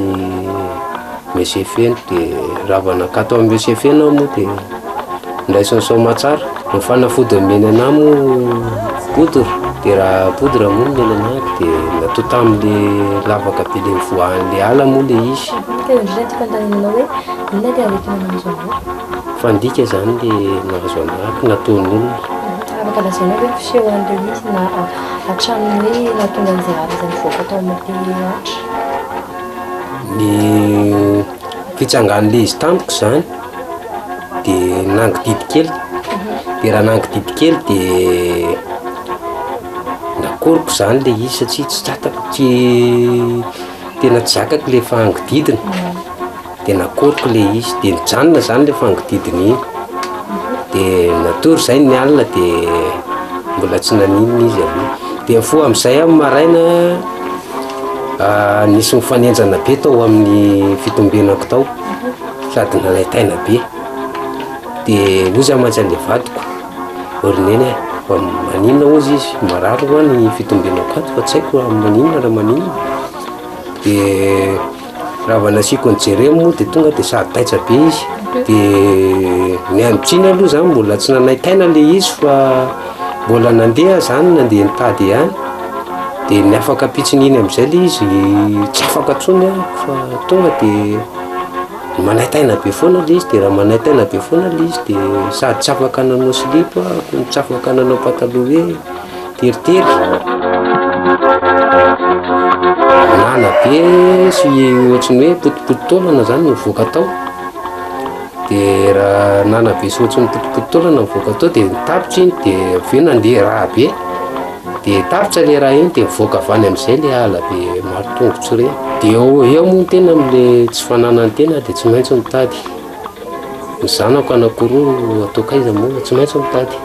mesefeno dia raha nakato amin'ny mesefeno moa dia ndraisany somatsara ny fanafody mena anahy moa poudre dia raha poudre moa mena anahy dia natao tamin'le lavaka be le mivoahan'le ala moa le izy fandika zany le nahazo anahy nataon'olona afaka lazaina hoe fiseho an'ireo izy na hatramin'ny hoe nahatonga an'izay arazany voaka atao amin'ny atra ny fitsangan'le izy tampoka zany dia nangy didikely dia raha nangy didikely dia nakoriko zany le izy satria tsy tatako tsy tena tsy zakako le fangididina dia nakoriko le izy dia nijanona zany le fangididina iny dia natory zay ny alina dia mbola tsy naninona izy avy dia mifoha amin'izay amin'ny maraina nisy mifanenjana be tao amin'ny fitombenako tao sady nanaitaina be dia ozy mantsy an'le vadiko orineny fa maninona ozy izy marary hoa ny fitombenako ato fa tsy haiko maninona raha maninona dia raha vanasiko ny jere moa dia tonga dia sady taitsa be izy dia ny antsiny aloha zany mbola tsy nanaitaina le izy fa mbola nandeha zany nandeha nitady ihany dia ny afaka pitsin'iny amin'izay le izy tsy afaka tsony fa tonga dia manaitaina be foana le izy dia raha manaitaina be foana le izy dia sady tsy afaka nanao silipo ko tsy afaka nanao pataloha hoe teritery nana be sy ohatriny hoe potipotitaolana zany mivoaka tao dia raha nana be sy ohatriny potipotitaolana mivoaka tao dia nitapitra iny dia aveo nandeha raha be dia tapitra le raha iny dia mivoaka avany amin'izay le ala be maro tongotra ireny dia eo moa ny tena amin'le tsy fananany tena dia tsy maintsy mitady ny zanako anakoroa atao kaiza moa tsy maintsy mitady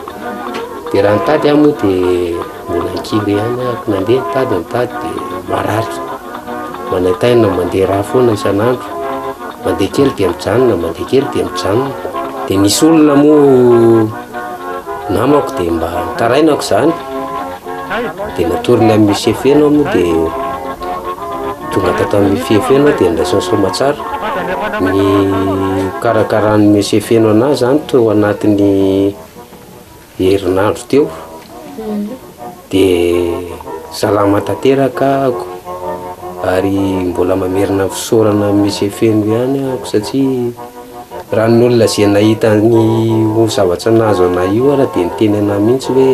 dia raha nitady aho moa dia mbola nkiry ihany ahako nandeha nitady dia marary manaitaina mandeha raha foana isan'andro mandeha kely dia mijanona mandeha kely dia mijanona dia nisy olona moa namako dia mba nitarainako zany dia natoriny amin'ny mesefeno moa dia tonga tato amin'ny fiefeno dia ndraisany somatsara ny karakarany mesefeno anahy zany teo anatin'ny herinandro teo dia salama tanteraka ako ary mbola mamerina fisaorana mesefeno ihany ako satria raha ny olona zay nahita ny zavatra nahazo anahy io ara dia niteny anahy mihitsy hoe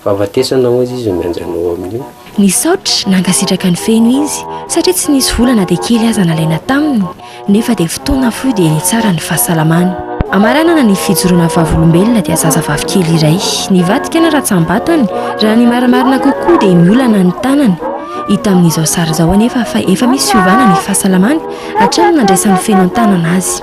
fahafatesana ozy izy mianjanao amin'io nisaotra nankasitraka ny feno izy satria tsy nisy volana dia kely aza nalaina taminy nefa dia fotoana fo dia ny tsara ny fahasalamany amaranana ny fijoroana vavolombelona dia zazavavy kely iray nivadika na raha tsambatany raha ny marimarina kokoa dia miolana ny tanany hita amin'izao sary zao anefa fa efa misy fiovana ny fahasalamany hatrany nandraisan'ny feno an-tanana azy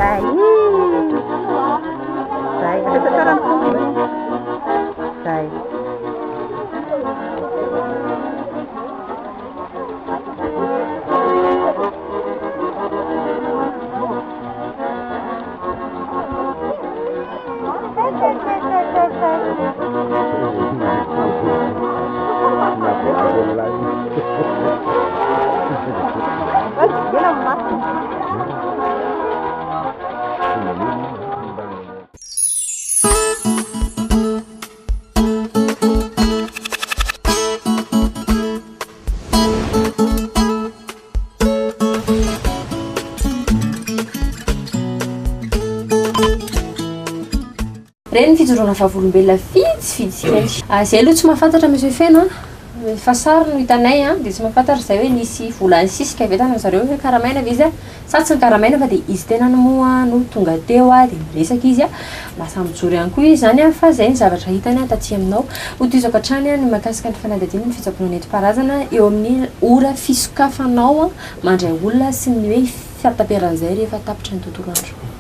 reny fijoroana vavolombelona fitsy kely zay aloha tsy mahafantatra misy feno fa sary no hitanay dia tsy mahafantatra zay hoe nisy volany sisika vetana zareo hoe karamaina izy sa tsy ny karamaina fa dia izy tena moa no tonga teo dia miresaka izy lasa mijory ihany koa izy zany fa zay ny zavatra hitany taty aminao hotizako hatrany ny mahakasika ny fanadadiana ny fitsaboana nety-parazana eo amin'ny ora fisokafanao mandray olona sy ny hoe fiataperan'izay rehefa tapitra ny tontolo andro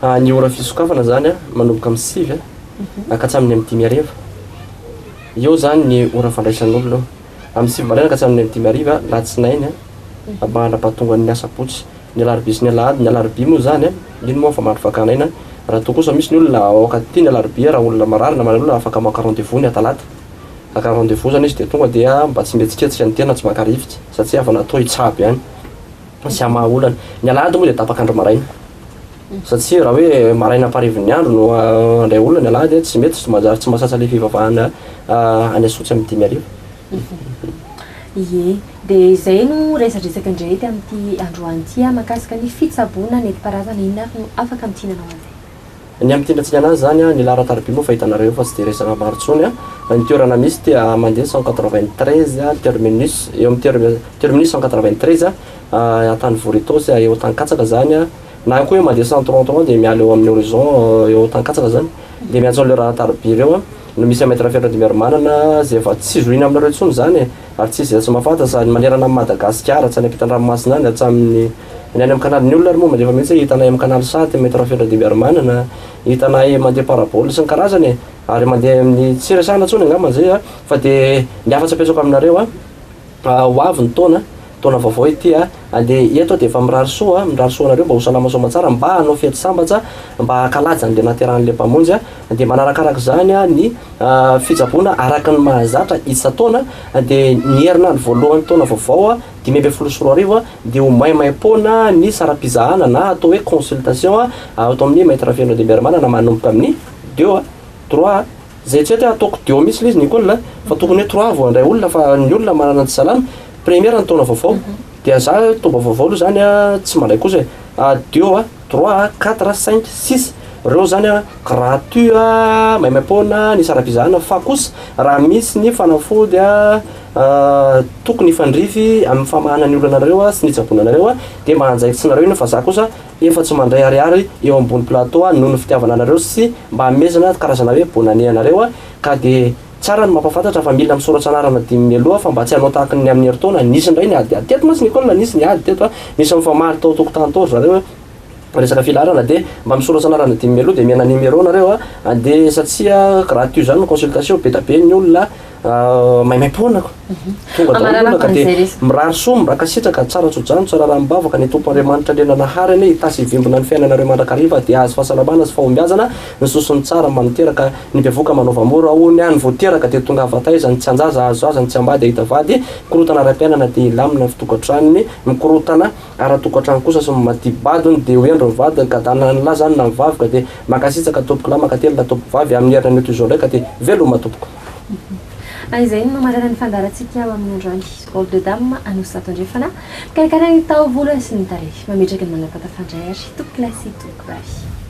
ny ora fisokafana zany manomboka amin'ny sivy akatramin'ny amin'ny 10 ariva eo zany ny ora fandraisan'olona amin'ny sivy maraina akatramin'ny amin'ny 10 ariva latsinainy ambahana pahatonga ny asapotsy ny alarobia sy ny alahady ny alarobia moa zany iny moa fa mandro fakanaina raha toa kosa misy ny olona aokatiny alarobia raha olona mararina mana olona afaka maka rendez-vous ny atalata aka rendez-vous zany izy de tonga dia mba tsy mietsiketsika ny tena tsy makarivitsy satria afa natao hitsaby ihany sy amaha olana ny alahady moa de tapakandro maraina satria raha hoe maraina amparivon'ny andro no andray olona ny alahady tsy mety tsy mahasasa le fivavahana any asotsy amin'ny 5 arivo ie dia izay no resadresaka indrety amin'ity androany ity mahakasika ny fitsaboana nentim-paharazana inona no afaka mitinanao an'izay ny amin'ny tindratsika anazy zany ny laharan-tarobia moa fa hitanareo fa tsy de resaka maro intsony ny toerana misy dia mandeha 193 terminus eo amin'ny terminus 193 atany Voritos eo Tankatsaka zany na koa hoe mandeha 133 dia miala eo amin'ny horizon eo Tankatsaka zany dia miantso le laharan-tarobia ireo no misy mettre fiara de mer manana zay efa tsy zoina aminareo intsony zany ary tsisy zay tsy mahafantatra sady manerana amin'ny Madagasikara tsy any ampitan-dranomasina any atsamin'ny ny any amin'ny kanalin'ny olona ary moa mandefa mihitsy hitanay amin'ny kanal saty mettre fiara de mer manana hitanay mandeha parabole sy ny karazany ary mandeha amin'ny tsy resahana intsony angamba zay fa de ny afa-tsy apetsako aminareo ho avy ny taona vaovao ity andeha eto de efa mirary soa anareo mba ho salama soma tsara mba hanao fety sambatsa mba hakalajany le nateran'le mpamonjy de manarakaraka zany ny fitsaboana araka ny mahazatra isa-taona de ny herinandro voalohan'ny taona vaovao 2024 de ho maimaim-poana ny saram-pizahana na atao hoe consultation atao amin'ny maître fianao de mer manana manomboka amin'ny 2 3 zay tsy ataoko 2 misy izy ny olona fa tokony hoe 3 vao andray olona fa ny olona manana ny salama première ny taona vaovao dia za tomba vaovao aloha zany tsy malay kosa 2 3 4 5 6 reo zany gratuit maimaim-poana ny saram-pizahana fa kosa raha misy ny fanafody tokony ifandrify amin'ny famahana ny olonanareo sy ny tsabonanareo dia mahanjaika tsy nareo iny fa za kosa efa tsy mandray ariary eo ambony plateau noho ny fitiavana anareo sy mba hamezana karazana hoe bonane anareo ka de tsara ny mampafantatra fa mila misoratra anarana dimy aloha fa mba tsy hanao tahaka ny amin'ny herintaona nisy indray ny ady teto masy ny kolona nisy ny ady teto nisy mifamaly tao tokotany tao zareo resaka filarana de mba misoratra anarana dimy aloha de miana numéro nareo andeha satria gratuit zany ny consultation be da be ny olona maimaim-poana tonga daolona ka de mirary soa mirakasitraka tsara tsodrano tsara rambavaka ny tompo Andriamanitra le nanaharany hitasy hivimbona ny fiainanareo mandrakariva de azo fahasalamana sy fahombiazana ny sosony tsara mba miteraka ny bevoka manaova-mora ony any voateraka de tonga avataizany tsy anjaza azo azany tsy ambady ahita vady korotana ara-piainana de ilamina fitokantranony mikorotana ara-tokantrano kosa sy matibadony de hoendro ny vadiny ka dana ny la zany na mivavaka de makasitraka tompoko la makatelina tompoko vavy amin'ny herinana toy izao ndraika de veloma tompoko izay no mamarana ny fandarantsika ao amin'ny androany Bôle de Dame anosy atondrefana karakara ny taovolo sy ny tarehy mametraka ny manapata fandray ary toko klasy toko vavy